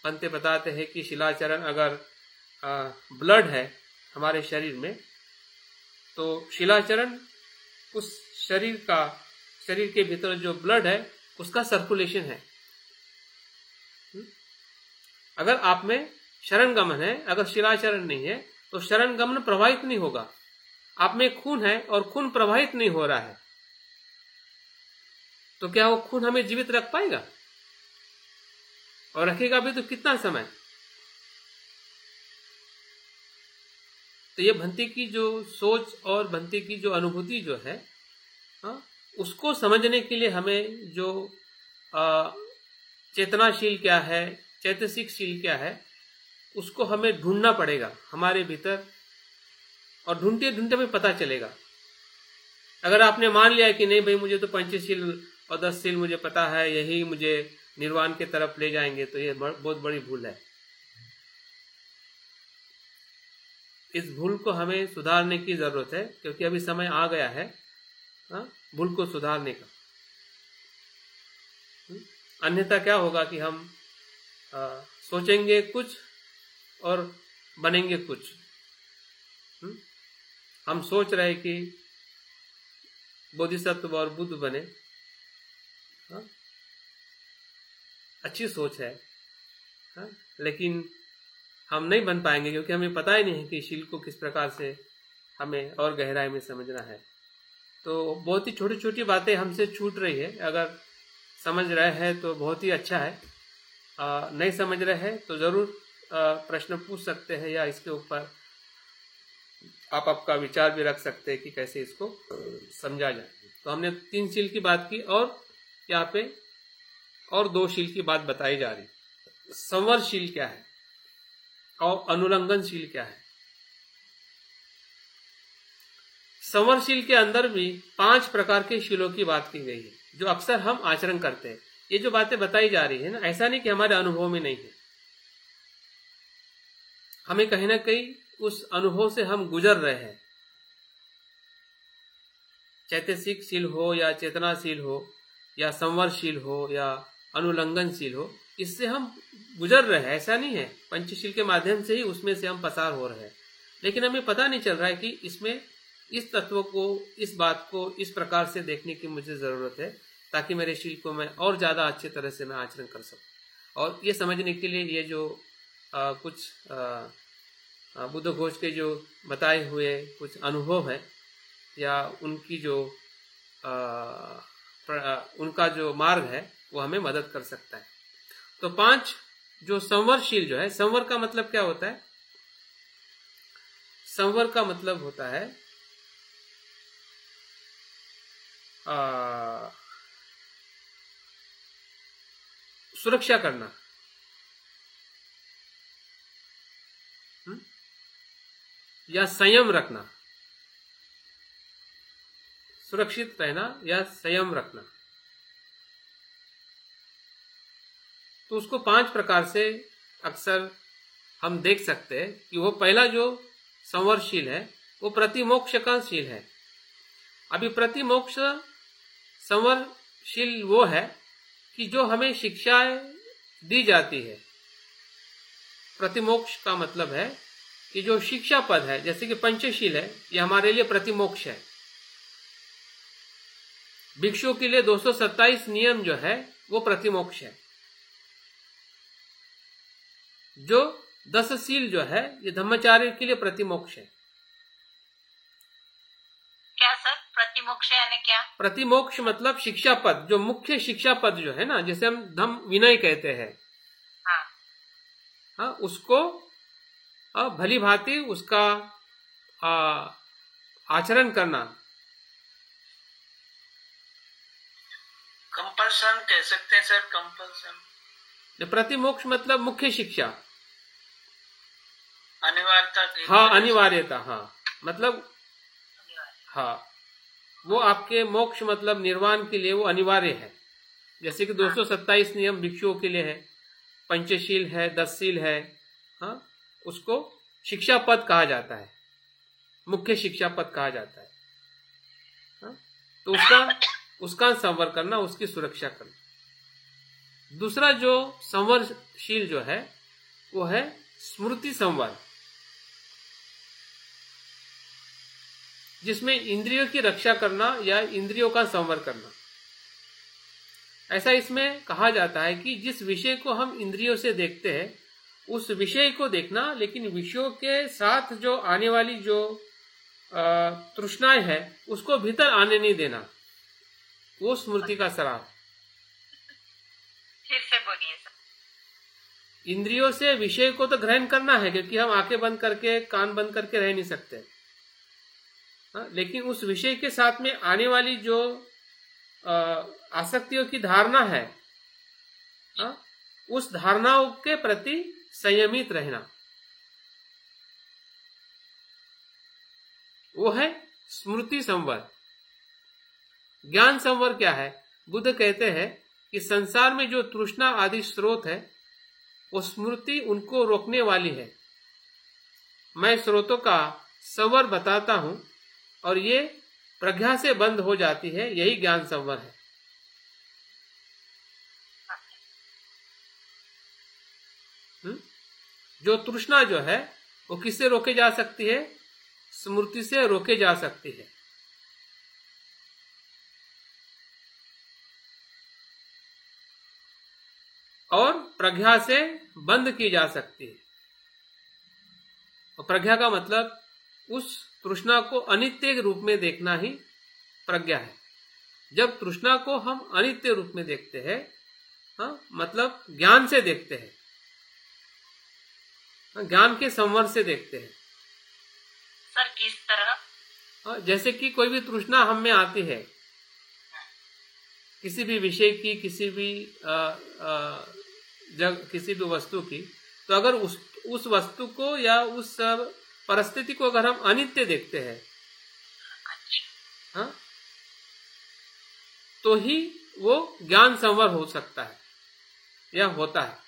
भंते बताते हैं कि शिलाचरण अगर ब्लड है हमारे शरीर में, तो शिलाचरण उस शरीर के भीतर जो ब्लड है उसका सर्कुलेशन है। अगर आप में शरण गमन है, अगर शिलाचरण नहीं है, तो शरण गमन प्रवाहित नहीं होगा। आप में खून है और खून प्रवाहित नहीं हो रहा है, तो क्या वो खून हमें जीवित रख पाएगा? और रखेगा भी तो कितना समय? तो ये भंते की जो सोच और भंते की जो अनुभूति जो है, उसको समझने के लिए हमें जो चेतनाशील क्या है, चैतसिक शील क्या है, उसको हमें ढूंढना पड़ेगा हमारे भीतर, और ढूंढते ढूंढते हमें पता चलेगा। अगर आपने मान लिया कि नहीं भाई, मुझे तो पंचशील और 10 शील मुझे पता है, यही मुझे निर्वाण की तरफ ले जाएंगे, तो ये बहुत बड़ी भूल है। इस भूल को हमें सुधारने की जरूरत है, क्योंकि अभी समय आ गया है भूल को सुधारने का। अन्यथा क्या होगा कि हम सोचेंगे कुछ और बनेंगे कुछ। हम सोच रहे कि बोधिसत्व और बुद्ध बने, अच्छी सोच है, लेकिन हम नहीं बन पाएंगे, क्योंकि हमें पता ही नहीं है कि शील को किस प्रकार से हमें और गहराई में समझना है। तो बहुत ही छोटी छोटी बातें हमसे छूट रही है। अगर समझ रहे हैं तो बहुत ही अच्छा है, नहीं समझ रहे हैं तो जरूर प्रश्न पूछ सकते हैं, या इसके ऊपर आप आपका विचार भी रख सकते हैं कि कैसे इसको समझा जाए। तो हमने 3 शील की बात की, और यहाँ पे और 2 शील की बात बताई जा रही। संवरशील क्या है और अनुल्लंघनशील क्या है। संवरशील के अंदर भी 5 प्रकार के शीलों की बात की गई है, जो अक्सर हम आचरण करते हैं। ये जो बातें बताई जा रही है ना, ऐसा नहीं कि हमारे अनुभव में नहीं है, हमें कहीं ना कहीं उस अनुभव से हम गुजर रहे हैं। चैतसिक शील हो या चेतनाशील हो या संवरशील हो या अनुल्लंघनशील हो, इससे हम गुजर रहे हैं। ऐसा नहीं है, पंचशील के माध्यम से ही उसमें से हम पसार हो रहे हैं, लेकिन हमें पता नहीं चल रहा है कि इसमें इस तत्व को, इस बात को इस प्रकार से देखने की मुझे जरूरत है, ताकि मेरे शील को मैं और ज्यादा अच्छे तरह से मैं आचरण कर सकूं। और ये समझने के लिए ये जो कुछ बुद्ध घोष के जो बताए हुए कुछ अनुभव है, या उनकी जो उनका जो मार्ग है, वो हमें मदद कर सकता है। तो 5 जो संवरशील जो है, संवर का मतलब क्या होता है? संवर का मतलब होता है सुरक्षा करना, या संयम रखना, सुरक्षित रहना या संयम रखना। तो उसको 5 प्रकार से अक्सर हम देख सकते हैं कि वो पहला जो संवरशील है वो प्रतिमोक्ष का शील है। अभी प्रतिमोक्ष संवरशील वो है कि जो हमें शिक्षाएं दी जाती है। प्रतिमोक्ष का मतलब है कि जो शिक्षा पद है, जैसे कि पंचशील है, ये हमारे लिए प्रतिमोक्ष है। भिक्षुओं के लिए 227 नियम जो है वो प्रतिमोक्ष है। जो 10 शील जो है ये धम्मचार्य के लिए प्रतिमोक्ष है। क्या सर, प्रतिमोक्ष यानी क्या? प्रतिमोक्ष मतलब शिक्षा पद, जो मुख्य शिक्षा पद जो है ना, जैसे हम धम्म विनय कहते हैं, हाँ, उसको भली भांति उसका आचरण करना। कंपल्सन कह सकते हैं सर, कंपल्सन। प्रतिमोक्ष मतलब मुख्य शिक्षा, अनिवार्यता की। हाँ, अनिवार्यता, हाँ, मतलब हाँ, वो आपके मोक्ष मतलब निर्वाण के लिए वो अनिवार्य है। जैसे कि 227 नियम भिक्षुओं के लिए है, पंचशील है, 10 शील है, हाँ, उसको शिक्षा पद कहा जाता है, मुख्य शिक्षा पद कहा जाता है। हाँ? तो उसका संवर करना, उसकी सुरक्षा करना। दूसरा जो संवरशील जो है वो है स्मृति संवर, जिसमें इंद्रियों की रक्षा करना या इंद्रियों का संवर करना। ऐसा इसमें कहा जाता है कि जिस विषय को हम इंद्रियों से देखते हैं उस विषय को देखना, लेकिन विषयों के साथ जो आने वाली जो तृष्णाएं है उसको भीतर आने नहीं देना, वो स्मृति का सराह। फिर से बोलिए सर। इंद्रियों से विषय को तो ग्रहण करना है, क्योंकि हम आंखें बंद करके कान बंद करके रह नहीं सकते, हाँ, लेकिन उस विषय के साथ में आने वाली जो आसक्तियों की धारणा है, हाँ, उस धारणाओं के प्रति संयमित रहना, वो है स्मृति संवर। ज्ञान संवर क्या है? बुद्ध कहते हैं कि संसार में जो तृष्णा आदि स्रोत है वो स्मृति उनको रोकने वाली है, मैं स्रोतों का संवर बताता हूं और ये प्रज्ञा से बंद हो जाती है, यही ज्ञान संवर है। जो तृष्णा जो है वो किससे रोके जा सकती है? स्मृति से रोके जा सकती है। और प्रज्ञा से बंद की जा सकती है। और प्रज्ञा का मतलब उस तृष्णा को अनित्य रूप में देखना ही प्रज्ञा है। जब तृष्णा को हम अनित्य रूप में देखते हैं, मतलब ज्ञान से देखते हैं, ज्ञान के संवर से देखते हैं। सर किस तरह? जैसे कि कोई भी तृष्णा हम में आती है, किसी भी विषय की, किसी भी किसी भी वस्तु की, तो अगर उस वस्तु को या उस परिस्थिति को अगर हम अनित्य देखते हैं, तो ही वो ज्ञान संवर हो सकता है या होता है।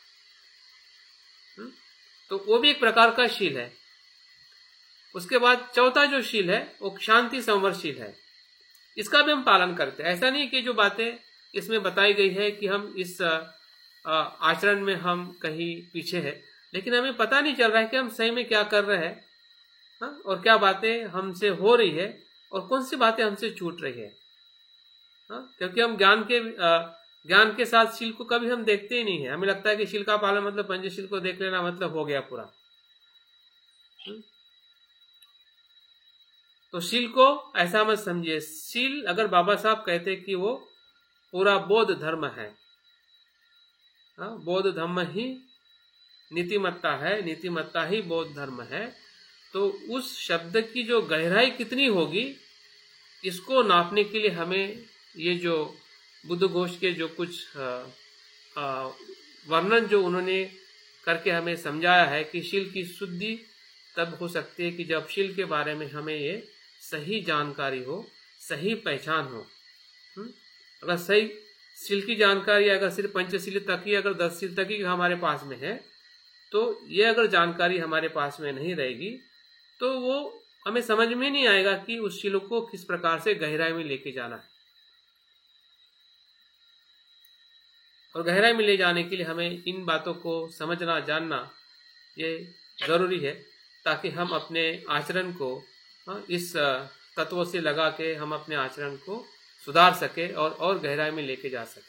तो वो भी एक प्रकार का शील है। उसके बाद चौथा जो शील है वो शांति संवरशील है। इसका भी हम पालन करते हैं। ऐसा नहीं कि जो बातें इसमें बताई गई है कि हम इस आचरण में हम कहीं पीछे है, लेकिन हमें पता नहीं चल रहा है कि हम सही में क्या कर रहे हैं, और क्या बातें हमसे हो रही है और कौन सी बातें हमसे छूट रही है। क्योंकि हम ज्ञान के साथ शील को कभी हम देखते ही नहीं है। हमें लगता है कि शील का पालन मतलब पंचशील को देख लेना मतलब हो गया पूरा। तो शील को ऐसा मत समझिए। शील अगर बाबा साहब कहते कि वो पूरा बौद्ध धर्म है, बौद्ध धर्म ही नीतिमत्ता है, नीतिमत्ता ही बौद्ध धर्म है, तो उस शब्द की जो गहराई कितनी होगी, इसको नापने के लिए हमें ये जो बुद्ध घोष के जो कुछ वर्णन जो उन्होंने करके हमें समझाया है कि शील की शुद्धि तब हो सकती है कि जब शील के बारे में हमें ये सही जानकारी हो, सही पहचान हो। अगर सही शील की जानकारी अगर सिर्फ पंचशील तक ही, अगर 10 शील तक ही हमारे पास में है, तो ये अगर जानकारी हमारे पास में नहीं रहेगी तो वो हमें समझ में नहीं आएगा कि उस शील को किस प्रकार से गहराई में लेके जाना है। और गहराई में ले जाने के लिए हमें इन बातों को समझना, जानना ये जरूरी है, ताकि हम अपने आचरण को इस तत्वों से लगा के हम अपने आचरण को सुधार सके और गहराई में लेके जा सके।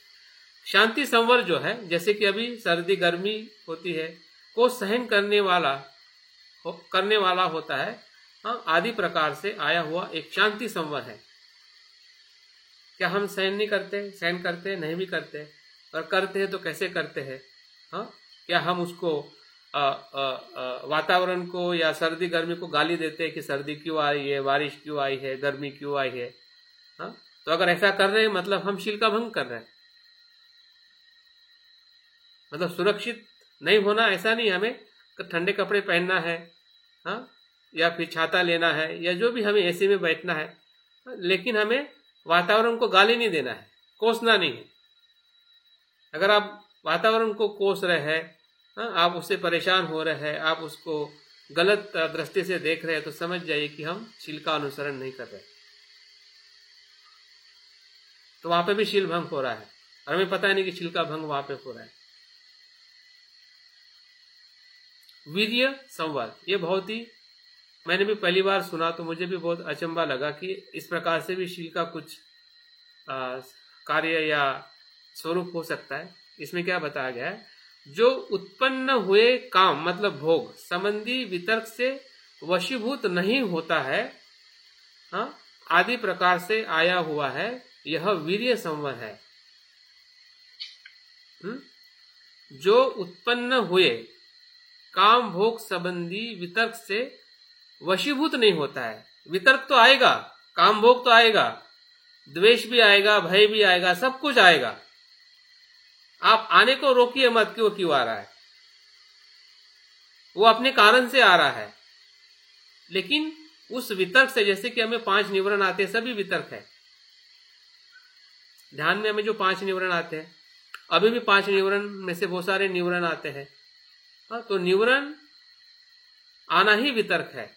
शांति संवर जो है, जैसे कि अभी सर्दी गर्मी होती है, को सहन करने वाला होता है, आदि प्रकार से आया हुआ एक शांति संवर है। क्या हम सहन नहीं करते? सहन करते हैं? नहीं भी करते। और करते हैं तो कैसे करते हैं? क्या हम उसको वातावरण को या सर्दी गर्मी को गाली देते हैं कि सर्दी क्यों आई है, बारिश क्यों आई है, गर्मी क्यों आई है? तो अगर ऐसा कर रहे हैं मतलब हम शील का भंग कर रहे हैं। मतलब सुरक्षित नहीं होना ऐसा नहीं, हमें ठंडे कपड़े पहनना है, या फिर छाता लेना है, या जो भी हमें एसी में बैठना है, लेकिन हमें वातावरण को गाली नहीं देना है, कोसना नहीं है। अगर आप वातावरण को कोस रहे हैं, आप उससे परेशान हो रहे हैं, आप उसको गलत दृष्टि से देख रहे हैं, तो समझ जाइए कि हम शील का अनुसरण नहीं कर रहे। तो वहां पे भी शील भंग हो रहा है और हमें पता नहीं कि शील का भंग वहां पे हो रहा है। वीर्य संवाद, ये बहुत ही, मैंने भी पहली बार सुना तो मुझे भी बहुत अचंभा लगा कि इस प्रकार से भी शील का कुछ कार्य या स्वरूप हो सकता है। इसमें क्या बताया गया है? जो उत्पन्न हुए काम मतलब भोग संबंधी वितर्क से वशीभूत नहीं होता है, आदि प्रकार से आया हुआ है, यह वीर्य संवर है। जो उत्पन्न हुए काम भोग संबंधी वितर्क से वशीभूत नहीं होता है। वितर्क तो आएगा, काम भोग तो आएगा, द्वेष भी आएगा, भय भी आएगा, सब कुछ आएगा। आप आने को रोकिए मत, क्यों आ रहा है, वो अपने कारण से आ रहा है। लेकिन उस वितर्क से, जैसे कि हमें 5 निवरण आते हैं, सभी वितर्क है। ध्यान में हमें जो 5 निवरण आते हैं, अभी भी 5 निवरण में से बहुत सारे निवरण आते हैं। तो निवरण आना ही वितर्क है,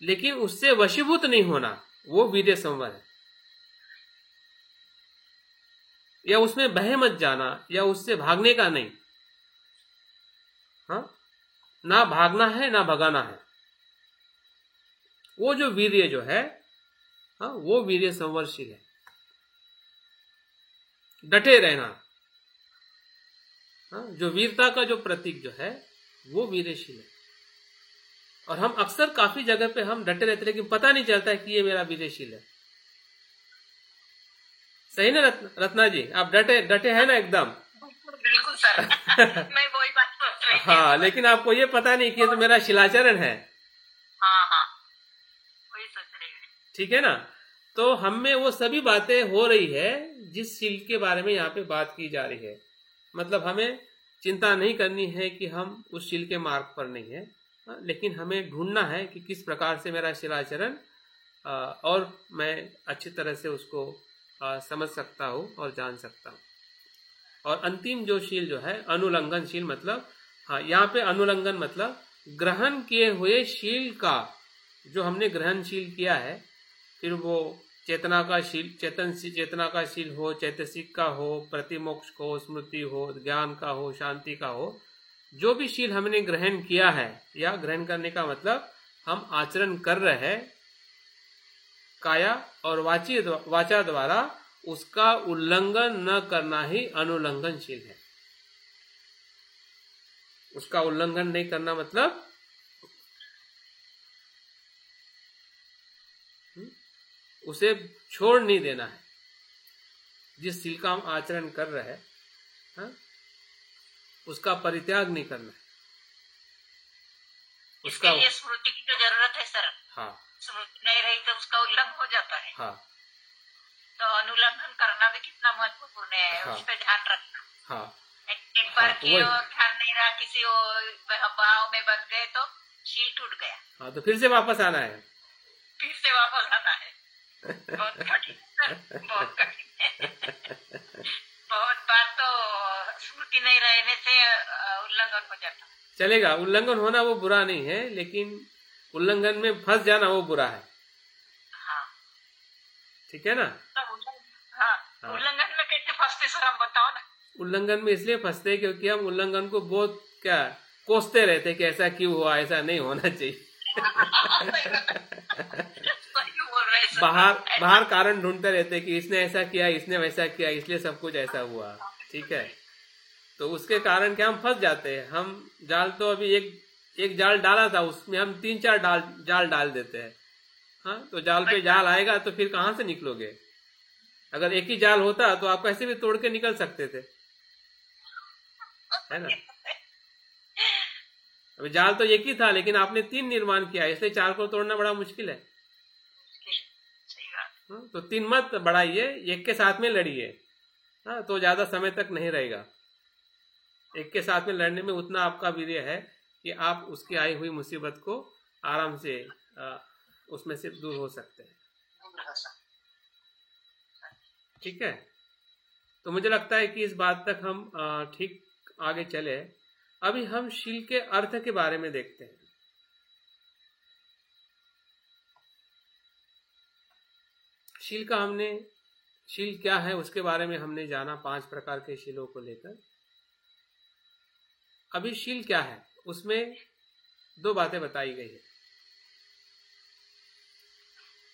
लेकिन उससे वशीभूत नहीं होना वो वीर्य संवर है। या उसमें बह मत जाना, या उससे भागने का नहीं। हाँ, ना भागना है ना भगाना है। वो जो वीर्य जो है, हाँ, वो वीर्य संवरशील है। डटे रहना, हाँ, जो वीरता का जो प्रतीक जो है वो वीर्यशील है। और हम अक्सर काफी जगह पे हम डटे रहते, लेकिन पता नहीं चलता है कि ये मेरा वीर्यशील है। सही ना रत्ना जी? आप डटे डटे हैं ना एकदम? बिल्कुल सर। मैं वही बात सोच रही थी। हाँ, लेकिन आपको ये पता नहीं कि ये तो मेरा शिलाचरण है। हाँ हाँ, वही सोच रही हूँ। ठीक है ना? तो हम में वो सभी बातें हो रही है जिस शील के बारे में यहाँ पे बात की जा रही है। मतलब हमें चिंता नहीं करनी है कि हम उस शील के मार्ग पर नहीं है, लेकिन हमें ढूंढना है कि किस प्रकार से मेरा शिलाचरण और मैं अच्छी तरह से उसको समझ सकता हूँ और जान सकता हूँ। और अंतिम जो शील जो है अनुलंघनशील, मतलब हाँ, यहाँ पे अनुलंघन मतलब ग्रहण किए हुए शील का जो हमने ग्रहणशील किया है, फिर वो चेतना का शील, चेतना का शील हो, चैतसिक का हो, प्रतिमोक्ष हो, स्मृति हो, ज्ञान का हो, शांति का हो, जो भी शील हमने ग्रहण किया है, या ग्रहण करने का मतलब हम आचरण कर रहे हैं काया और वाचा द्वारा, उसका उल्लंघन न करना ही अनुलंघनशील है। उसका उल्लंघन नहीं करना मतलब उसे छोड़ नहीं देना है। जिस शील का हम आचरण कर रहे हैं, हाँ, उसका परित्याग नहीं करना है। उसके लिए स्मृति की तो जरूरत है सर। हाँ, स्मृति नहीं रही तो उसका उल्लंघन हो जाता है। हाँ, तो अनुलंघन करना भी कितना महत्वपूर्ण है। हाँ, उस पर ध्यान रखना। हाँ, एक बार हाँ, किए और ध्यान नहीं रहा, किसी भाव में बन गए तो शील टूट गया। हाँ, तो फिर से वापस आना है। फिर से वापस आना है। बहुत कठिन, बहुत कठिन। बहुत बार तो स्मृति नहीं रहने से उल्लंघन हो जाता है। चलेगा, उल्लंघन होना वो बुरा नहीं है, लेकिन उल्लंघन में फंस जाना वो बुरा है। हाँ, ठीक है ना? हाँ, हाँ। उल्लंघन में कैसे फंसते सर, हम बताओ ना। उल्लंघन में इसलिए फंसते हैं क्योंकि हम उल्लंघन को बहुत क्या कोसते रहते कि ऐसा क्यों हुआ, ऐसा नहीं होना चाहिए। बाहर कारण ढूंढते रहते कि इसने ऐसा किया, इसने वैसा किया, इसलिए सब कुछ ऐसा हुआ। ठीक है, तो उसके कारण क्या हम फंस जाते हैं। हम जाल तो अभी एक जाल डाला था, उसमें हम 3-4 जाल डाल देते हैं। हाँ, तो जाल पे जाल आएगा तो फिर कहां से निकलोगे? अगर एक ही जाल होता तो आप कैसे भी तोड़ के निकल सकते थे, है ना? अभी जाल तो एक ही था, लेकिन आपने 3 निर्माण किया, इसलिए 4 को तोड़ना बड़ा मुश्किल है। तो 3 मत बढ़ाइए, एक के साथ में लड़िए। हाँ, तो ज्यादा समय तक नहीं रहेगा। एक के साथ में लड़ने में उतना आपका वीर्य है कि आप उसकी आई हुई मुसीबत को आराम से उसमें से दूर हो सकते हैं। ठीक है, तो मुझे लगता है कि इस बात तक हम ठीक आगे चले। अभी हम शील के अर्थ के बारे में देखते हैं। शील क्या है उसके बारे में हमने जाना, 5 प्रकार के शीलों को लेकर। अभी शील क्या है उसमें 2 बातें बताई गई है।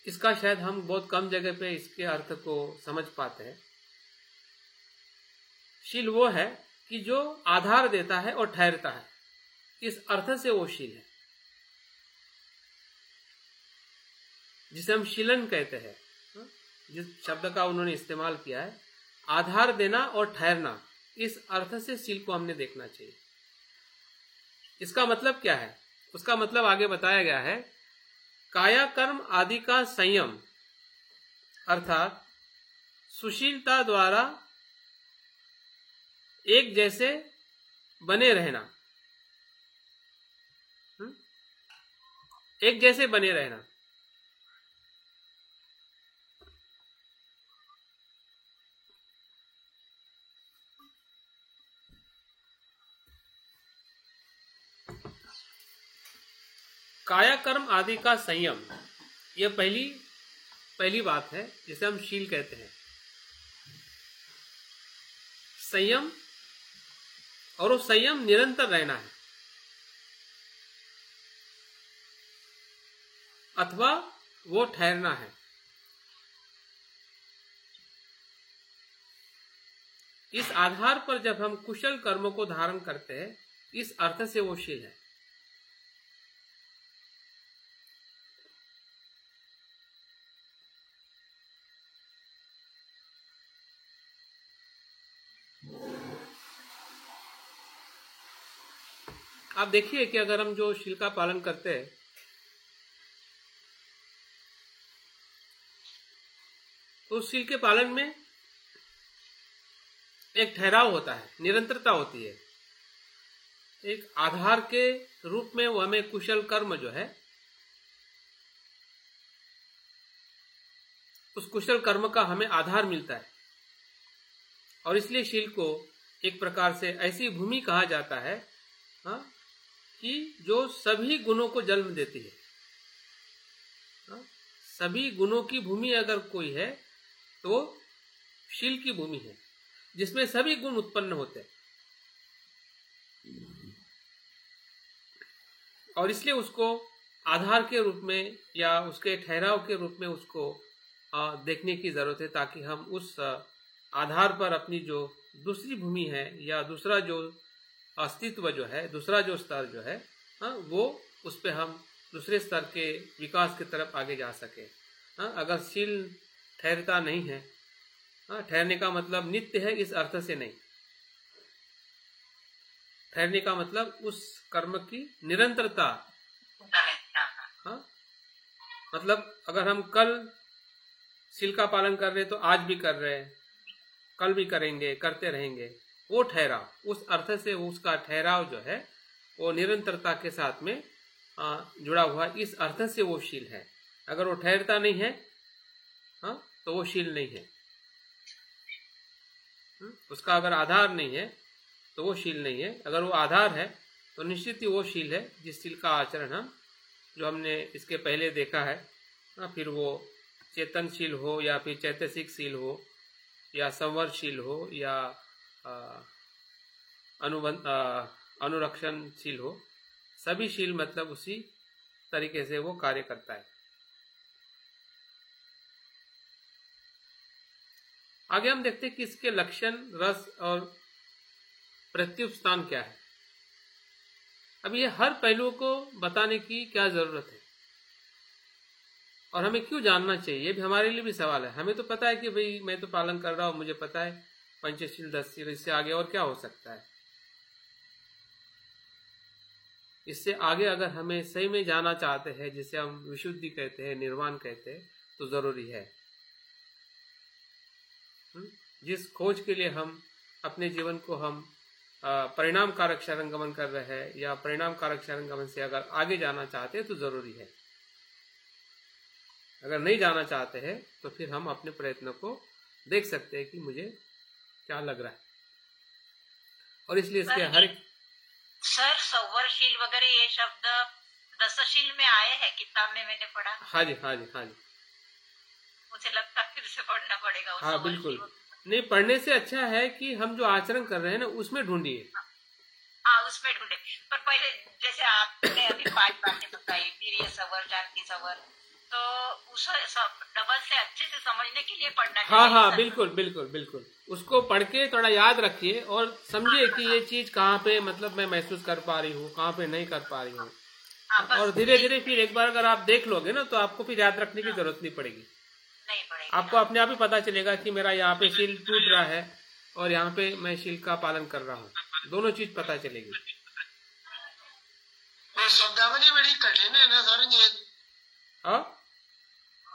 इसका शायद हम बहुत कम जगह पे इसके अर्थ को समझ पाते हैं। शील वो है कि जो आधार देता है और ठहरता है, इस अर्थ से वो शील है, जिसे हम शीलन कहते हैं। जिस शब्द का उन्होंने इस्तेमाल किया है, आधार देना और ठहरना, इस अर्थ से शील को हमने देखना चाहिए। इसका मतलब क्या है? उसका मतलब आगे बताया गया है, काया कर्म आदि का संयम, अर्थात सुशीलता द्वारा एक जैसे बने रहना, एक जैसे बने रहना। कायाकर्म आदि का संयम, यह पहली बात है जिसे हम शील कहते हैं। संयम, और वो संयम निरंतर रहना है, अथवा वो ठहरना है। इस आधार पर जब हम कुशल कर्मों को धारण करते हैं, इस अर्थ से वो शील है। आप देखिए कि अगर हम जो शील का पालन करते हैं, तो उस शील के पालन में एक ठहराव होता है, निरंतरता होती है। एक आधार के रूप में वो हमें कुशल कर्म जो है, उस कुशल कर्म का हमें आधार मिलता है। और इसलिए शील को एक प्रकार से ऐसी भूमि कहा जाता है कि जो सभी गुणों को जन्म देती है। सभी गुणों की भूमि अगर कोई है तो शील की भूमि है, जिसमें सभी गुण उत्पन्न होते हैं। और इसलिए उसको आधार के रूप में या उसके ठहराव के रूप में उसको देखने की जरूरत है, ताकि हम उस आधार पर अपनी जो दूसरी भूमि है या दूसरा जो अस्तित्व जो है, दूसरा जो स्तर जो है, वो उस पर हम दूसरे स्तर के विकास की तरफ आगे जा सके। अगर शील ठहरता नहीं है, ठहरने का मतलब नित्य है इस अर्थ से नहीं, ठहरने का मतलब उस कर्म की निरंतरता। मतलब अगर हम कल शील का पालन कर रहे हैं तो आज भी कर रहे हैं, कल भी करेंगे, करते रहेंगे, वो ठहराव, उस अर्थ से उसका ठहराव जो है वो निरंतरता के साथ में जुड़ा हुआ, इस अर्थ से वो शील है। अगर वो ठहरता नहीं है तो वो शील नहीं है। उसका अगर आधार नहीं है तो वो शील नहीं है। अगर वो आधार है तो निश्चित ही वो शील है, जिस शील का आचरण हम जो हमने इसके पहले देखा है, फिर वो चेतनशील हो या फिर चैतसिक शील हो या संवरशील हो या अनुरक्षणशील हो, सभी शील मतलब उसी तरीके से वो कार्य करता है। आगे हम देखते हैं कि इसके लक्षण, रस और प्रत्युपस्थान क्या है। अब ये हर पहलू को बताने की क्या जरूरत है और हमें क्यों जानना चाहिए, ये भी हमारे लिए भी सवाल है। हमें तो पता है कि भाई मैं तो पालन कर रहा हूं, मुझे पता है पंचशील 10 शील, इससे आगे और क्या हो सकता है। इससे आगे अगर हमें सही में जाना चाहते हैं, जिसे हम विशुद्धि कहते हैं, निर्वाण कहते हैं, तो जरूरी है। जिस खोज के लिए हम अपने जीवन को हम परिणाम कारक शरणगमन कर रहे हैं या परिणाम कारक शरणगमन से अगर आगे जाना चाहते हैं तो जरूरी है। अगर नहीं जाना चाहते हैं तो फिर हम अपने प्रयत्न को देख सकते हैं कि मुझे क्या लग रहा है। और इसलिए इसके हर एक सर संवरशील वगैरह ये शब्द दशशील में आए हैं, किताब में मैंने पढ़ा। हाँ जी, हाँ जी, हाँ जी, मुझे लगता है फिर से पढ़ना पड़ेगा। हाँ बिल्कुल, नहीं पढ़ने से अच्छा है कि हम जो आचरण कर रहे हैं ना उसमें ढूंढिए। हाँ उसमें ढूंढे, पर पहले जैसे आपने अभी 5 बातें बताई, वीर्य संवर, शांति संवर, तो उसे डबल से अच्छे से समझने के लिए पढ़ना चाहिए। हाँ हाँ बिल्कुल बिल्कुल बिल्कुल, उसको पढ़ के थोड़ा याद रखिए और समझिए कि ये चीज कहाँ पे मतलब मैं महसूस कर पा रही हूँ, कहाँ पे नहीं कर पा रही हूँ। और धीरे धीरे फिर एक बार अगर आप देख लोगे ना तो आपको फिर याद रखने की जरूरत नहीं पड़ेगी। आपको अपने आप ही पता चलेगा कि मेरा यहाँ पे शील टूट रहा है और यहाँ पे मैं शील का पालन कर रहा हूँ, दोनों चीज पता चलेगी। शब्दावली बड़ी कठिन है ना सर, ये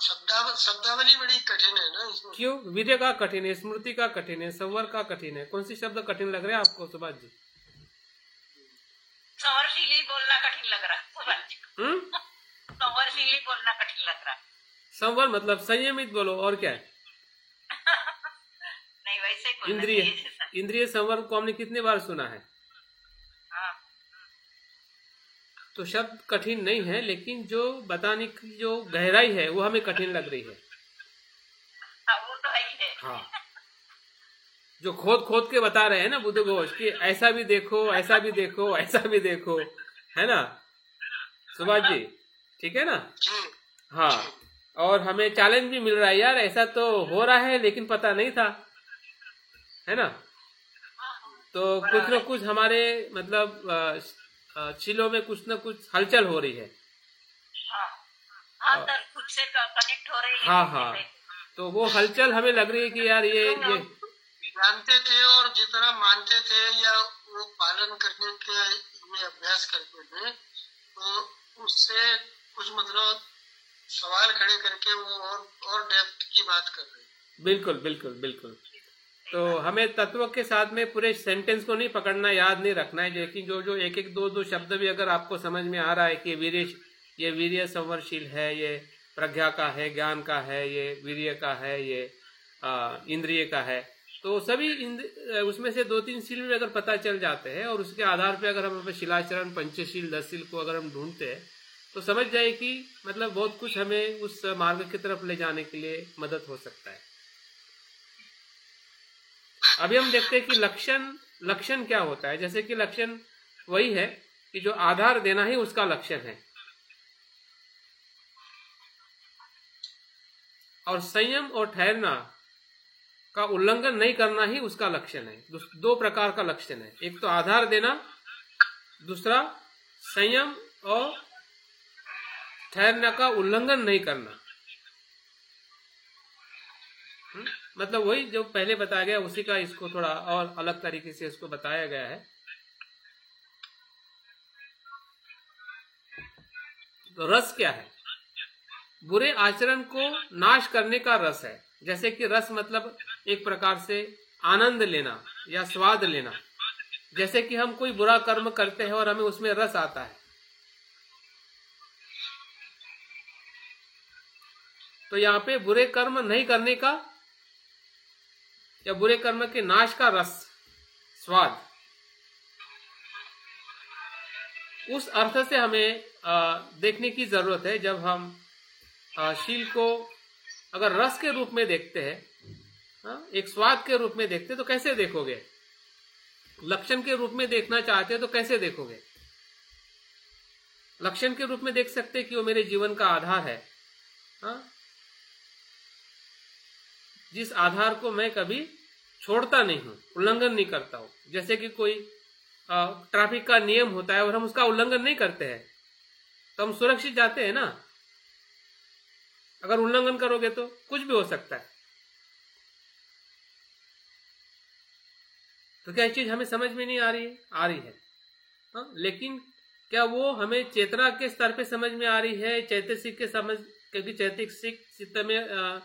शब्दावली बड़ी कठिन है ना इसमें। क्यों? वीर्य का कठिन है, स्मृति का कठिन है, संवर का कठिन है। कौन सी शब्द कठिन लग रहे हैं आपको सुभाष जी? संवरशीली बोलना कठिन लग रहा है सुभाष जी। संवरशीली बोलना कठिन लग रहा है। संवर मतलब संयमित बोलो, और क्या है? नहीं वैसे इंद्रिय संवर को हमने कितने बार सुना है? तो शब्द कठिन नहीं है, लेकिन जो बताने की जो गहराई है वो हमें कठिन लग रही है। हाँ, वो तो है ही है। हाँ, जो खोद खोद के बता रहे हैं ना बुद्ध घोष कि ऐसा भी देखो, ऐसा भी देखो, ऐसा भी देखो, है ना सुभाष जी? ठीक है ना? जी हाँ, और हमें चैलेंज भी मिल रहा है यार, ऐसा तो हो रहा है लेकिन पता नहीं था, है ना? तो कुछ न कुछ हमारे मतलब शिलों में कुछ न कुछ हलचल हो रही है। हाँ, हाँ, तो खुद से कनेक्ट हो रही है। हाँ हाँ, तो वो हलचल हमें लग रही है कि यार ये जानते थे और जितना मानते थे या वो पालन करने के में अभ्यास करते थे, तो उससे कुछ मतलब सवाल खड़े करके वो और डेप्थ की बात कर रहे हैं। बिल्कुल बिल्कुल बिल्कुल। तो हमें तत्व के साथ में पूरे सेंटेंस को नहीं पकड़ना, याद नहीं रखना है, लेकिन जो जो एक एक दो शब्द भी अगर आपको समझ में आ रहा है कि ये वीर्य संवरशील है, ये प्रज्ञा का है, ज्ञान का है, ये वीर्य का है, ये इंद्रिय का है, तो सभी उसमें से 2-3 शील भी अगर पता चल जाते हैं और उसके आधार पे अगर हम शिलाचरण, पंचशील, 10 शील को अगर हम ढूंढते हैं तो समझ जाए कि मतलब बहुत कुछ हमें उस मार्ग की तरफ ले जाने के लिए मदद हो सकता है। अभी हम देखते हैं कि लक्षण क्या होता है। जैसे कि लक्षण वही है कि जो आधार देना ही उसका लक्षण है, और संयम और ठहरना का उल्लंघन नहीं करना ही उसका लक्षण है। 2 प्रकार का लक्षण है, एक तो आधार देना, दूसरा संयम और ठहरना का उल्लंघन नहीं करना। मतलब वही जो पहले बताया गया उसी का इसको थोड़ा और अलग तरीके से इसको बताया गया है। तो रस क्या है? बुरे आचरण को नाश करने का रस है। जैसे कि रस मतलब एक प्रकार से आनंद लेना या स्वाद लेना। जैसे कि हम कोई बुरा कर्म करते हैं और हमें उसमें रस आता है, तो यहाँ पे बुरे कर्म नहीं करने का या बुरे कर्म के नाश का रस, स्वाद, उस अर्थ से हमें देखने की जरूरत है। जब हम शील को अगर रस के रूप में देखते हैं, एक स्वाद के रूप में देखते हैं, तो कैसे देखोगे? लक्षण के रूप में देखना चाहते हैं तो कैसे देखोगे? लक्षण के रूप में देख सकते हैं कि वो मेरे जीवन का आधार है, जिस आधार को मैं कभी छोड़ता नहीं हूं, उल्लंघन नहीं करता हूं। जैसे कि कोई ट्रैफिक का नियम होता है और हम उसका उल्लंघन नहीं करते हैं तो हम सुरक्षित जाते हैं ना। अगर उल्लंघन करोगे तो कुछ भी हो सकता है। तो क्या ये चीज हमें समझ में नहीं आ रही है? आ रही है। लेकिन क्या वो हमें चेतना के स्तर पे समझ में आ रही है, चैतसिक के समझ? क्योंकि चैतसिक चित्त में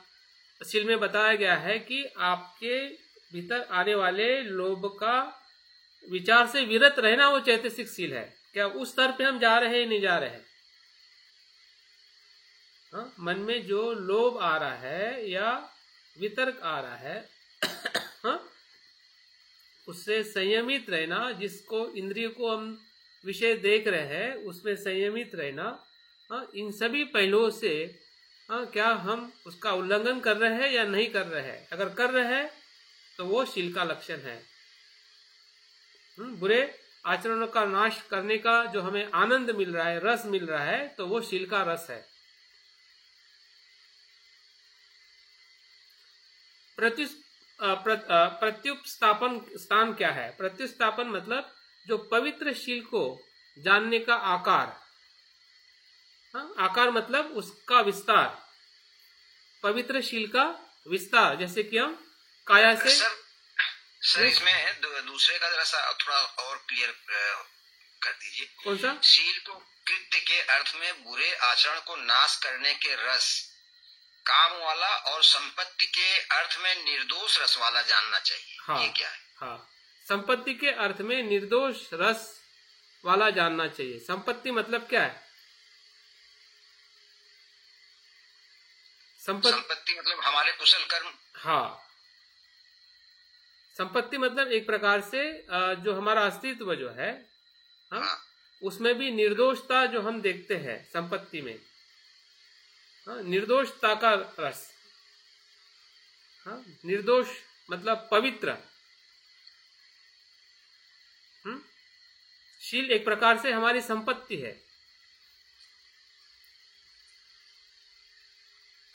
शील में बताया गया है कि आपके भीतर आने वाले लोभ का विचार से विरत रहना वो चैतसिक शील है। क्या उस स्तर पे हम जा रहे हैं, नहीं जा रहे हैं? मन में जो लोभ आ रहा है या वितर्क आ रहा है उससे संयमित रहना, जिसको इंद्रिय को हम विषय देख रहे हैं उसमें संयमित रहना, इन सभी पहलुओं से क्या हम उसका उल्लंघन कर रहे हैं या नहीं कर रहे हैं? अगर कर रहे हैं तो वो शील का लक्षण है। बुरे आचरणों का नाश करने का जो हमें आनंद मिल रहा है, रस मिल रहा है, तो वो शील का रस है। प्रत्युत्स्थापन स्थान क्या है? प्रत्युत्स्थापन मतलब जो पवित्र शील को जानने का आकार, आकार मतलब उसका विस्तार, पवित्र शील का विस्तार। जैसे कि हम काया से सर इसमें दूसरे का जरा सा थोड़ा और क्लियर कर दीजिए। कौन सा? शील को कृत्य के अर्थ में बुरे आचरण को नाश करने के रस, काम वाला, और संपत्ति के अर्थ में निर्दोष रस वाला जानना चाहिए। हाँ, ये क्या है? हाँ, संपत्ति के अर्थ में निर्दोष रस वाला जानना चाहिए। संपत्ति मतलब क्या है? संपत्ति मतलब हमारे कुशल कर्म। हाँ, संपत्ति मतलब एक प्रकार से जो हमारा अस्तित्व जो है, उसमें भी निर्दोषता जो हम देखते हैं संपत्ति में, हाँ, निर्दोषता का रस, हाँ, निर्दोष मतलब पवित्र। शील एक प्रकार से हमारी संपत्ति है,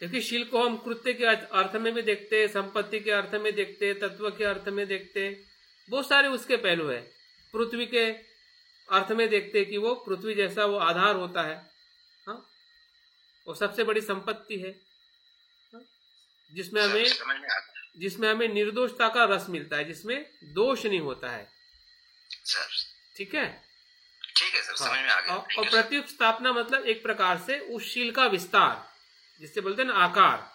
क्योंकि शील को हम कृत्य के अर्थ में भी देखते, संपत्ति के अर्थ में देखते, तत्व के अर्थ में देखते, बहुत सारे उसके पहलू है। पृथ्वी के अर्थ में देखते कि वो पृथ्वी जैसा वो आधार होता है, हाँ, वो सबसे बड़ी संपत्ति है, हाँ? जिसमें हमें निर्दोषता का रस मिलता है, जिसमें दोष नहीं होता है सर। ठीक है सर, समझ में आ गया। और प्रत्युत स्थापना मतलब एक प्रकार से उस शील का विस्तार, जिससे बोलते हैं ना आकार।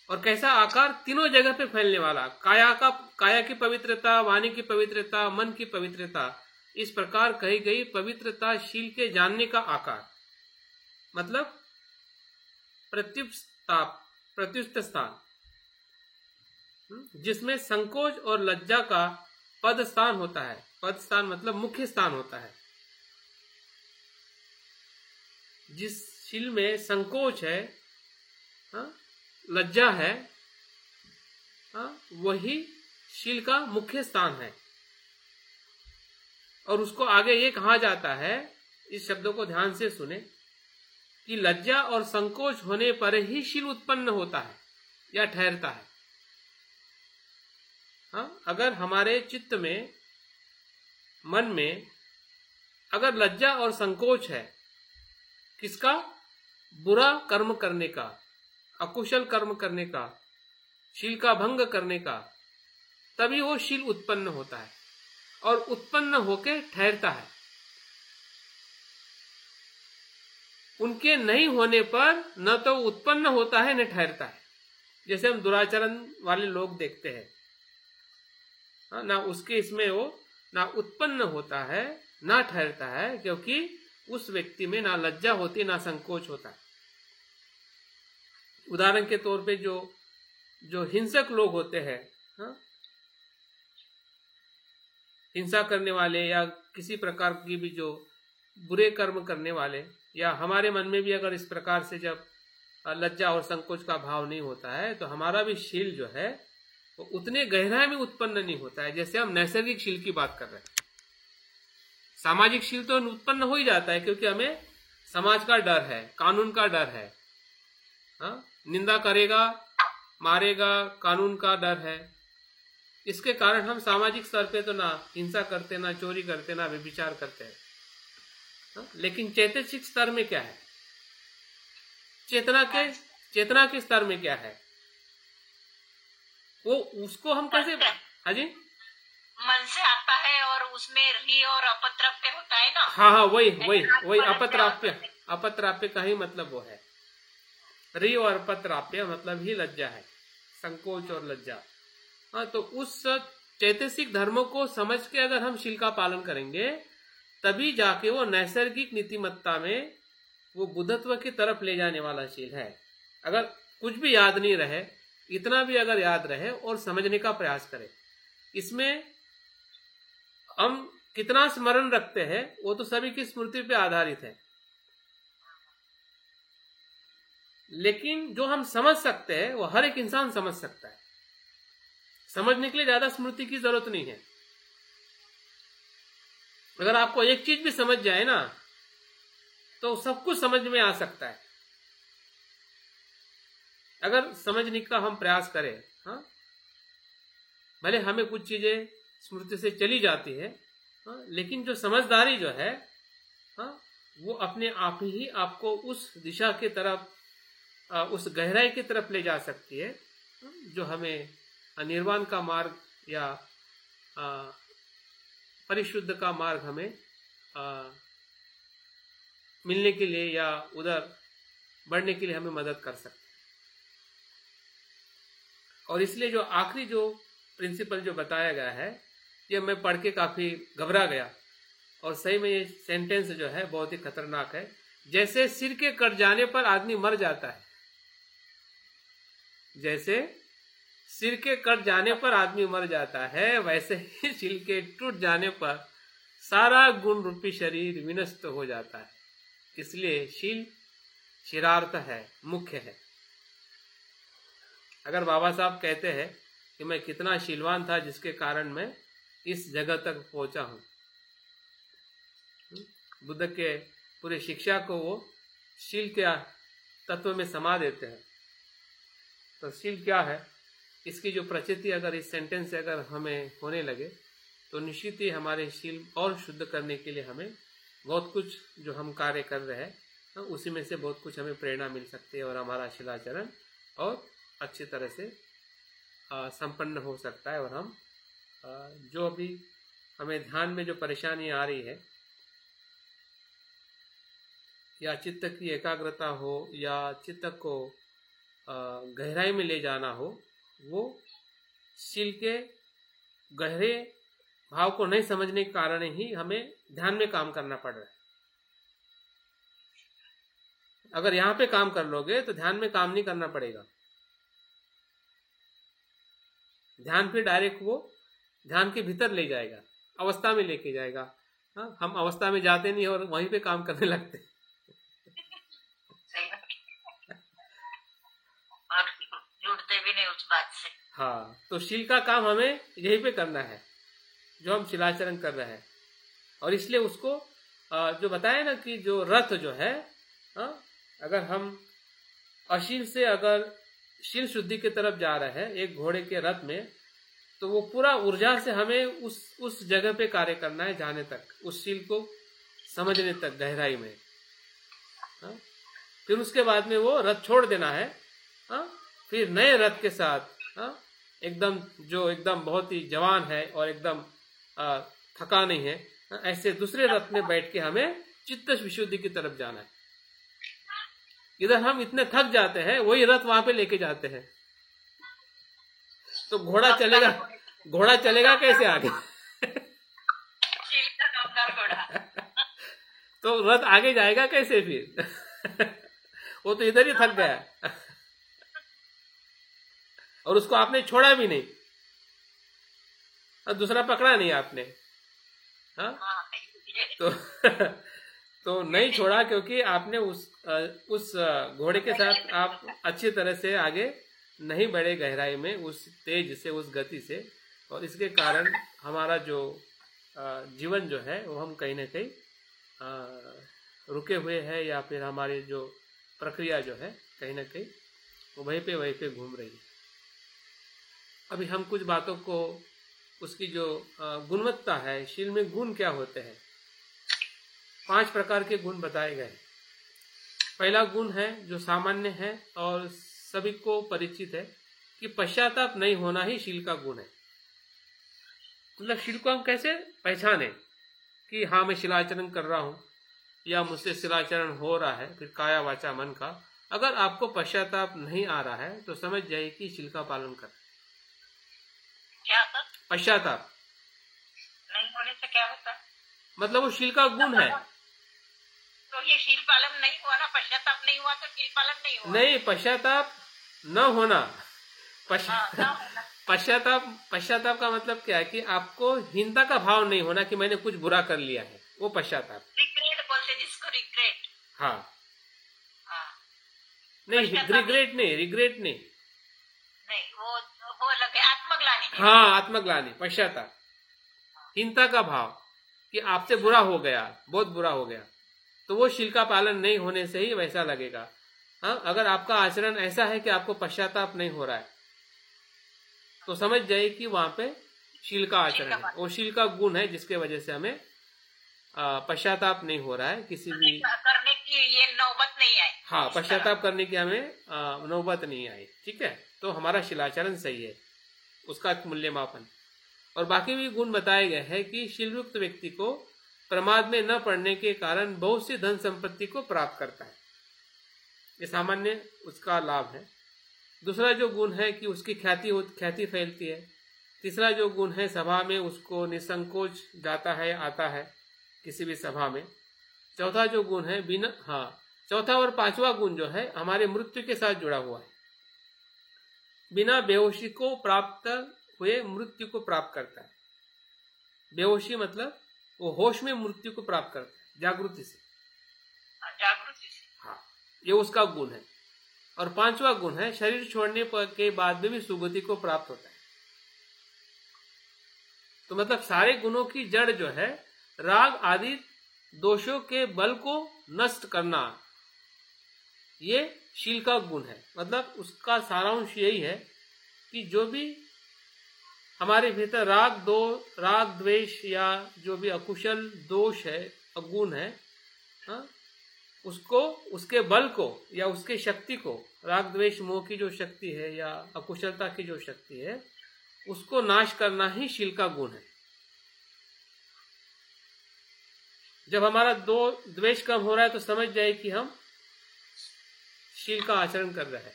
और कैसा आकार? तीनों जगह पे फैलने वाला, काया की पवित्रता, वाणी की पवित्रता, मन की पवित्रता, इस प्रकार कही गई पवित्रता शील के जानने का आकार, मतलब प्रत्युत स्थान, जिसमें संकोच और लज्जा का पद स्थान होता है। पद स्थान मतलब मुख्य स्थान होता है। जिस शील में संकोच है, हाँ, लज्जा है, हाँ, वही शील का मुख्य स्थान है। और उसको आगे ये कहा जाता है, इस शब्दों को ध्यान से सुने, कि लज्जा और संकोच होने पर ही शील उत्पन्न होता है या ठहरता है। हाँ, अगर हमारे चित्त में, मन में अगर लज्जा और संकोच है, किसका? बुरा कर्म करने का, अकुशल कर्म करने का, शील का भंग करने का, तभी वो शील उत्पन्न होता है और उत्पन्न होके ठहरता है। उनके नहीं होने पर न तो उत्पन्न होता है न ठहरता है। जैसे हम दुराचरण वाले लोग देखते हैं, ना उसके इसमें वो ना उत्पन्न होता है ना ठहरता है, क्योंकि उस व्यक्ति में ना लज्जा होती ना संकोच होता है। उदाहरण के तौर पे जो हिंसक लोग होते हैं, हाँ, हिंसा करने वाले या किसी प्रकार की भी जो बुरे कर्म करने वाले, या हमारे मन में भी अगर इस प्रकार से जब लज्जा और संकोच का भाव नहीं होता है, तो हमारा भी शील जो है वो उतने गहराई में उत्पन्न नहीं होता है, जैसे हम नैसर्गिक शील की बात कर रहे हैं। सामाजिक शील तो उत्पन्न हो ही जाता है, क्योंकि हमें समाज का डर है, कानून का डर है, हाँ, निंदा करेगा मारेगा, कानून का डर है। इसके कारण हम सामाजिक स्तर पे तो ना हिंसा करते, ना चोरी करते, ना व्यभिचार करते हैं, हाँ? लेकिन चैतसिक स्तर में क्या है? चेतना के स्तर में क्या है वो, उसको हम कैसे? हाँ जी, मन से आता है और उसमें री और अपत्राप्य होता है ना। हाँ, वही अपत्राप्य का ही मतलब वो है। री और अपत्राप्य मतलब ही लज्जा है, संकोच और लज्जा। हाँ, तो उस चैतसिक धर्मों को समझ के अगर हम शील का पालन करेंगे, तभी जाके वो नैसर्गिक नीतिमत्ता में वो बुद्धत्व की तरफ ले जाने वाला शील है। अगर कुछ भी याद नहीं रहे, इतना भी अगर याद रहे और समझने का प्रयास करें, इसमें हम कितना स्मरण रखते हैं वो तो सभी की स्मृति पे आधारित है, लेकिन जो हम समझ सकते हैं वो हर एक इंसान समझ सकता है। समझने के लिए ज्यादा स्मृति की जरूरत नहीं है। अगर आपको एक चीज भी समझ जाए ना, तो सब कुछ समझ में आ सकता है, अगर समझने का हम प्रयास करें। हाँ, भले हमें कुछ चीजें स्मृति से चली जाती है, हाँ, लेकिन जो समझदारी जो है, हाँ, वो अपने आप ही आपको उस दिशा की तरफ, उस गहराई की तरफ ले जा सकती है, जो हमें निर्वाण का मार्ग या परिशुद्ध का मार्ग हमें मिलने के लिए या उधर बढ़ने के लिए हमें मदद कर सकते हैं। और इसलिए जो आखिरी जो प्रिंसिपल जो बताया गया है, ये मैं पढ़ के काफी घबरा गया, और सही में ये सेंटेंस जो है बहुत ही खतरनाक है। जैसे सिर के कट जाने पर आदमी मर जाता है, जैसे सिर के कट जाने पर आदमी मर जाता है, वैसे ही शील के टूट जाने पर सारा गुण रूपी शरीर विनष्ट हो जाता है। इसलिए शील शिरार्थ है, मुख्य है। अगर बाबा साहब कहते हैं कि मैं कितना शीलवान था जिसके कारण मैं इस जगह तक पहुंचा हूं, बुद्ध के पूरी शिक्षा को वो शील के तत्व में समा देते हैं। तो शील क्या है, इसकी जो प्रचिति अगर इस सेंटेंस से अगर हमें होने लगे तो निश्चित ही हमारे शील और शुद्ध करने के लिए हमें बहुत कुछ जो हम कार्य कर रहे हैं उसी में से बहुत कुछ हमें प्रेरणा मिल सकती है और हमारा शिलाचरण और अच्छी तरह से संपन्न हो सकता है। और हम जो अभी हमें ध्यान में जो परेशानी आ रही है, या चित्त की एकाग्रता हो या चित्त को गहराई में ले जाना हो, वो शील के गहरे भाव को नहीं समझने के कारण ही हमें ध्यान में काम करना पड़ रहा है। अगर यहाँ पे काम कर लोगे तो ध्यान में काम नहीं करना पड़ेगा। ध्यान फिर डायरेक्ट वो ध्यान के भीतर ले जाएगा, अवस्था में लेके जाएगा। हाँ, हम अवस्था में जाते नहीं और वहीं पे काम करने लगते। और जुड़ते भी नहीं उस बात से। हाँ, तो शील का काम हमें यहीं पे करना है जो हम शिलाचरण कर रहे हैं। और इसलिए उसको जो बताया ना कि जो रथ जो है, अगर हम अशील से अगर शील शुद्धि की तरफ जा रहे हैं एक घोड़े के रथ में, तो वो पूरा ऊर्जा से हमें उस जगह पे कार्य करना है, जाने तक, उस शील को समझने तक गहराई में। फिर उसके बाद में वो रथ छोड़ देना है, फिर नए रथ के साथ एकदम जो एकदम बहुत ही जवान है और एकदम थका नहीं है, ऐसे दूसरे रथ में बैठ के हमें चित्त विशुद्धि की तरफ जाना है। इधर हम इतने थक जाते हैं, वही रथ वहां पे लेके जाते हैं, तो घोड़ा चलेगा कैसे आगे? तो रथ आगे जाएगा कैसे फिर? वो तो इधर ही थक गया और उसको आपने छोड़ा भी नहीं और दूसरा पकड़ा नहीं आपने। हाँ, तो नहीं छोड़ा क्योंकि आपने उस घोड़े के साथ आप अच्छी तरह से आगे नहीं बढ़े गहराई में, उस तेज से, उस गति से। और इसके कारण हमारा जो जीवन जो है वो हम कहीं ना कहीं रुके हुए हैं, या फिर हमारी जो प्रक्रिया जो है कहीं ना कहीं वो वहीं पे घूम रही है। अभी हम कुछ बातों को, उसकी जो गुणवत्ता है, शील में गुण क्या होते हैं, 5 प्रकार के गुण बताए गए। पहला गुण है जो सामान्य है और सभी को परिचित है कि पश्चाताप नहीं होना ही शील का गुण है। मतलब शील को हम कैसे पहचाने कि हाँ मैं शिलाचरण कर रहा हूँ या मुझसे शिलाचरण हो रहा है, फिर काया वाचा मन का। अगर आपको पश्चाताप नहीं आ रहा है तो समझ जाइए कि शील का पालन कर। क्या होता? पश्चाताप नहीं होने से क्या होता? मतलब वो शील का गुण है। तो ये शील पालन नहीं हुआ ना, पश्चाताप नहीं हुआ तो शील पालन नहीं हुआ। नहीं, पश्चाताप न होना, पश्चाताप का मतलब क्या है कि आपको हीनता का भाव नहीं होना कि मैंने कुछ बुरा कर लिया है, वो पश्चाताप। रिग्रेट बोलते जिसको, रिग्रेट। हाँ, नहीं रिग्रेट नहीं, वो अलग है, आत्मग्लानि। हाँ, आत्मग्लानि, पश्चाताप, हीनता का भाव कि आपसे बुरा हो गया, बहुत बुरा हो गया, तो वो शील का पालन नहीं होने से ही वैसा लगेगा। हाँ, अगर आपका आचरण ऐसा है कि आपको पश्चाताप नहीं हो रहा है तो समझ जाइए कि वहां पे शील का आचरण है, वो शील का गुण है जिसके वजह से हमें पश्चाताप नहीं हो रहा है, किसी भी करने की ये नौबत नहीं आई। हाँ, पश्चाताप करने की हमें नौबत नहीं आई। ठीक है, तो हमारा शिलाचरण सही है, उसका मूल्यमापन। और बाकी भी गुण बताए गए हैं कि शीलयुक्त व्यक्ति को प्रमाद में न पड़ने के कारण बहुत सी धन संपत्ति को प्राप्त करता है, ये सामान्य उसका लाभ है। दूसरा जो गुण है कि उसकी ख्याति फैलती है। तीसरा जो गुण है सभा में उसको निसंकोच जाता है, आता है किसी भी सभा में। चौथा जो गुण है चौथा और 5वां गुण जो है हमारे मृत्यु के साथ जुड़ा हुआ है, बिना बेहोशी को प्राप्त हुए मृत्यु को प्राप्त करता है। बेहोशी मतलब वो होश में मृत्यु को प्राप्त करता है जागृति से। जागृति से। हाँ, ये उसका गुण है। और 5वां गुण है शरीर छोड़ने के बाद में भी सुगति को प्राप्त होता है। तो मतलब सारे गुणों की जड़ जो है राग आदि दोषों के बल को नष्ट करना, ये शील का गुण है। मतलब उसका सारांश यही है कि जो भी हमारे भीतर राग द्वेष या जो भी अकुशल दोष है, अगुण है, हाँ, उसको, उसके बल को या उसके शक्ति को, राग द्वेष मोह की जो शक्ति है या अकुशलता की जो शक्ति है, उसको नाश करना ही शील का गुण है। जब हमारा द्वेष कम हो रहा है तो समझ जाए कि हम शील का आचरण कर रहे हैं।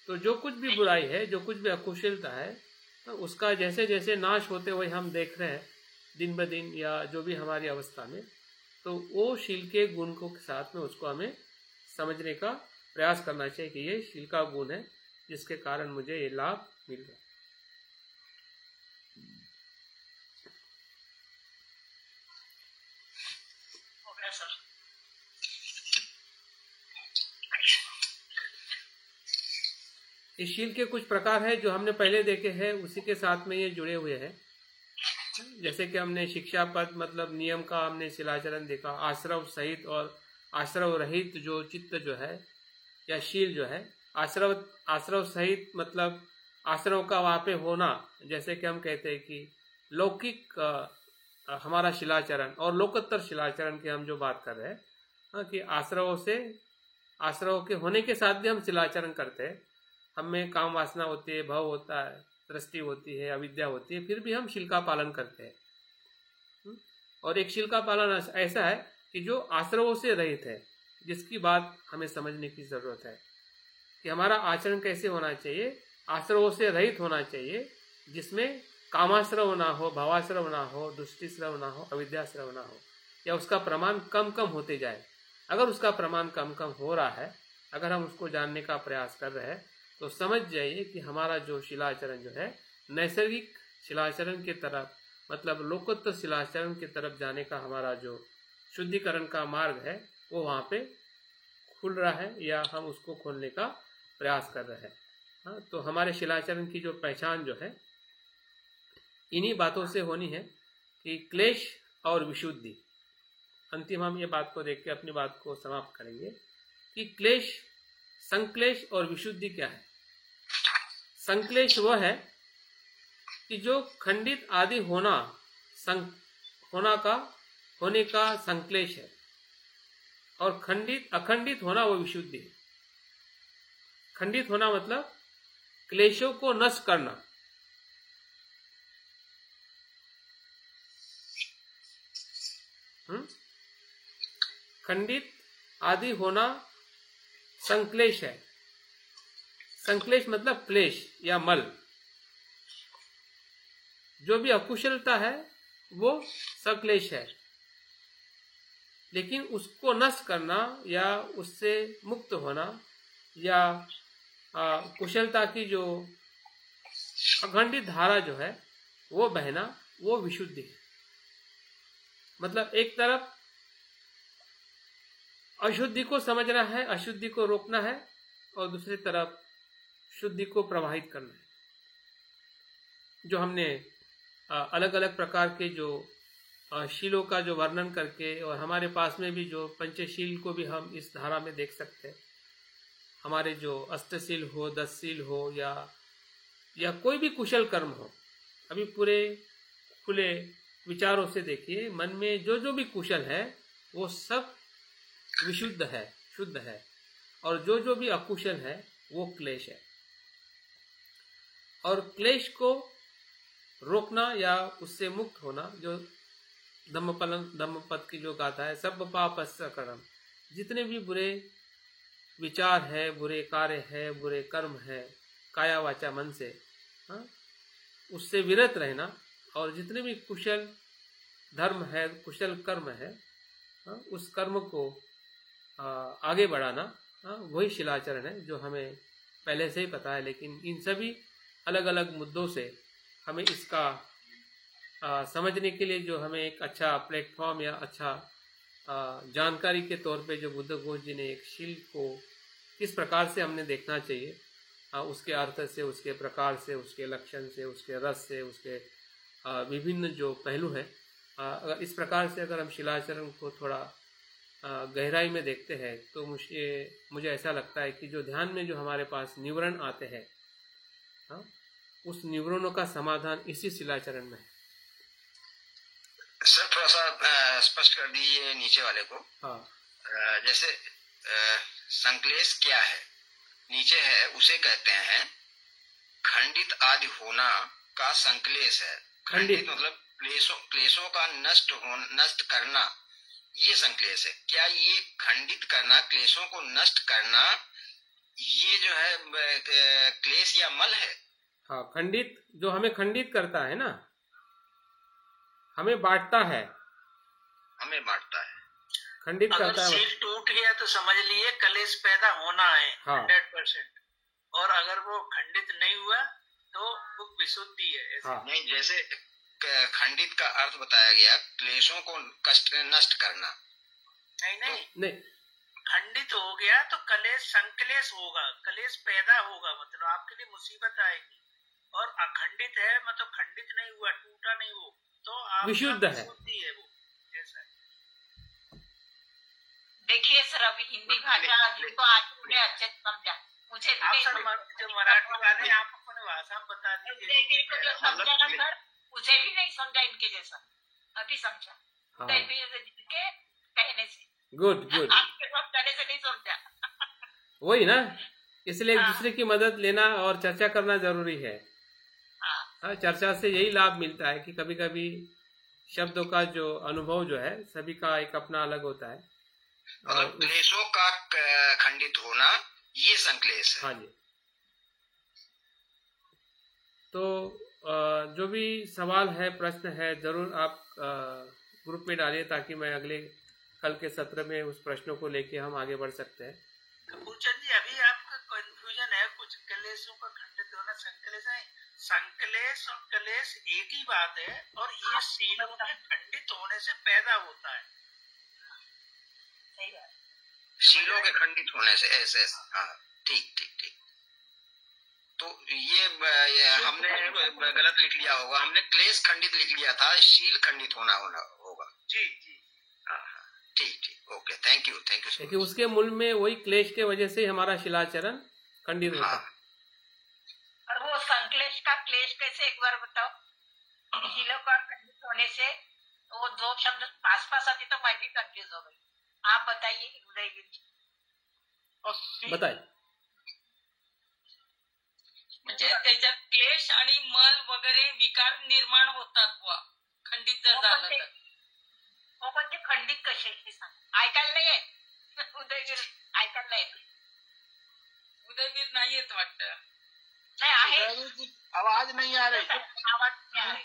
तो जो कुछ भी बुराई है, जो कुछ भी अकुशलता है, उसका जैसे जैसे नाश होते हुए हम देख रहे हैं दिन ब दिन या जो भी हमारी अवस्था में, तो वो शील के गुण को साथ में उसको हमें समझने का प्रयास करना चाहिए कि ये शील का गुण है जिसके कारण मुझे ये लाभ मिल रहा है। इस शील के कुछ प्रकार है जो हमने पहले देखे हैं, उसी के साथ में ये जुड़े हुए हैं। जैसे कि हमने शिक्षा पद मतलब नियम का हमने शिलाचरण देखा, आश्रव सहित और आश्रव रहित जो चित्त जो है या शील जो है, आश्रव सहित मतलब आश्रव का वहाँ पे होना। जैसे कि हम कहते हैं कि लौकिक हमारा शिलाचरण और लोकोत्तर शिलाचरण की हम जो बात कर रहे हैं, कि आश्रव के होने के साथ भी हम शिलाचरण करते हैं। हमें काम वासना होती है, भव होता है, दृष्टि होती है, अविद्या होती है, फिर भी हम शील का पालन करते हैं। और एक शील का पालन ऐसा है कि जो आश्रवों से रहित है, जिसकी बात हमें समझने की जरूरत है कि हमारा आचरण कैसे होना चाहिए। आश्रवों से रहित होना चाहिए, जिसमें कामाश्रव ना हो, भावाश्रव ना हो, दृष्टिश्रव ना हो, अविद्याश्रव ना हो, या उसका प्रमाण कम कम होते जाए। अगर उसका प्रमाण कम कम हो रहा है, अगर हम उसको जानने का प्रयास कर रहे हैं, तो समझ जाइए कि हमारा जो शिलाचरण जो है नैसर्गिक शिलाचरण की तरफ, मतलब लोकोत्तर शिलाचरण की तरफ जाने का हमारा जो शुद्धिकरण का मार्ग है, वो वहाँ पे खुल रहा है या हम उसको खोलने का प्रयास कर रहे हैं। हाँ, तो हमारे शिलाचरण की जो पहचान जो है इन्हीं बातों से होनी है कि क्लेश और विशुद्धि। अंतिम हम ये बात को देख के अपनी बात को समाप्त करेंगे कि क्लेश, संक्लेश और विशुद्धि क्या है। संक्लेश वह है कि जो खंडित आदि होने का संक्लेश है, और अखंडित होना वो विशुद्धि है। खंडित होना मतलब क्लेशों को नष्ट करना, खंडित आदि होना संक्लेश है। संक्लेश मतलब क्लेश या मल। जो भी अकुशलता है वो संक्लेश है, लेकिन उसको नष्ट करना या उससे मुक्त होना या कुशलता की जो अखंडित धारा जो है वो बहना, वो विशुद्धि है। मतलब एक तरफ अशुद्धि को समझना है, अशुद्धि को रोकना है, और दूसरी तरफ शुद्धि को प्रवाहित करना है। जो हमने अलग अलग प्रकार के जो शीलों का जो वर्णन करके, और हमारे पास में भी जो पंचशील को भी हम इस धारा में देख सकते हैं। हमारे जो अष्टशील हो, 10 शील हो या कोई भी कुशल कर्म हो, अभी पूरे खुले विचारों से देखिए, मन में जो जो भी कुशल है वो सब विशुद्ध है, शुद्ध है, और जो जो भी अकुशल है वो क्लेश है। और क्लेश को रोकना या उससे मुक्त होना, जो धम्मपद की जो गाथा है, सब पापस्य कर्म, जितने भी बुरे विचार है, बुरे कार्य है, बुरे कर्म है, काया वाचा मन से, उससे विरत रहना, और जितने भी कुशल धर्म है, कुशल कर्म है, उस कर्म को आगे बढ़ाना, वही शिलाचरण है जो हमें पहले से ही पता है। लेकिन इन सभी अलग अलग मुद्दों से हमें इसका समझने के लिए जो हमें एक अच्छा प्लेटफॉर्म या अच्छा जानकारी के तौर पे जो बुद्ध घोष जी ने एक शील को किस प्रकार से हमने देखना चाहिए, उसके अर्थ से, उसके प्रकार से, उसके लक्षण से, उसके रस से, उसके विभिन्न जो पहलू हैं, अगर इस प्रकार से अगर हम शिलाचरण को थोड़ा गहराई में देखते हैं तो मुझे ऐसा लगता है कि जो ध्यान में जो हमारे पास निवरण आते हैं, उस निवरणों का समाधान इसी शिलाचरण में है। सर थोड़ा सा स्पष्ट कर दीजिए नीचे वाले को। हाँ, जैसे संक्लेश क्या है, नीचे है उसे कहते हैं खंडित आदि होना का संक्लेश है। खंडित मतलब क्लेशों का नष्ट करना, ये संक्लेश है। क्या ये खंडित करना, क्लेशों को नष्ट करना, ये जो है क्लेश या मल है? हाँ, खंडित जो हमें खंडित करता है ना, हमें बांटता है, खंडित करता है। सील टूट गया तो समझ लिए कलेश पैदा होना है 100%, और अगर वो खंडित नहीं हुआ तो वो विशुद्धि है। ऐसे नहीं, जैसे खंडित का अर्थ बताया गया क्लेशों को नष्ट करना। नहीं, खंडित हो गया तो कलेश संक्लेश होगा, कलेश पैदा होगा, मतलब आपके लिए मुसीबत आएगी। और अखंडित है मतलब खंडित नहीं हुआ, टूटा नहीं हो, तो आप विशुद्ध है वो। ऐसा देखिए सर, अभी हिंदी भाषा जिनको आज उन्हें अच्छे समझा, मुझे भी नहीं समझ, जो मराठी वाले आप अपने भाषा में बता दीजिए। को जो समझा ना सर, मुझे भी नहीं समझा इनके जैसा, अभी समझा के कहने से। गुड आपके साथ कहने से नहीं समझा। वही ना, इसलिए एक दूसरे की मदद लेना और चर्चा करना जरूरी है। हाँ, चर्चा से यही लाभ मिलता है कि कभी कभी शब्दों का जो अनुभव जो है सभी का एक अपना अलग होता है। और क्लेशों का खंडित होना ये संक्लेश है। हाँ जी। तो जो भी सवाल है, प्रश्न है, जरूर आप ग्रुप में डालिए ताकि मैं अगले कल के सत्र में उस प्रश्नों को लेके हम आगे बढ़ सकते हैं। पूछन जी, अभी आपका कंफ्यूजन है कुछ, क्लेशों का खंडित होना संक्लेश है। संक्लेश और क्लेश एक ही बात है, और ये शीलों के खंडित होने से पैदा होता है। सही बात, शीलों के खंडित होने से ऐसे। हाँ, ठीक। तो ये हमने गलत लिख लिया होगा, हमने क्लेश खंडित लिख लिया था, शील खंडित होना होगा। जी। हाँ, ठीक, ओके, थैंक यू। देखिए, उसके मूल में वही क्लेश के वजह से हमारा शिलाचरण खंडित होता है। और वो संक्लेश का क्लेश कैसे, एक बार बताओ। शीलों का खंडित होने से वो दो शब्द पास आते तो मैं भी कंफ्यूज हो गई। आप बताइए उदयवीर जी। बताए म्हणजे त्याच्यात क्लेश आणि मल वगैरे विकार निर्माण होतात बुवा, खंडित जर झालं तर। हो, पण ते खंडित कसे हे सांग, ऐकायला नाही येत उदयवीर, ऐकायला नाही येत। उदयवीर नाही येत वाटतं। नहीं आहे, आवाज नहीं आ रही। आवाज नहीं आ रही।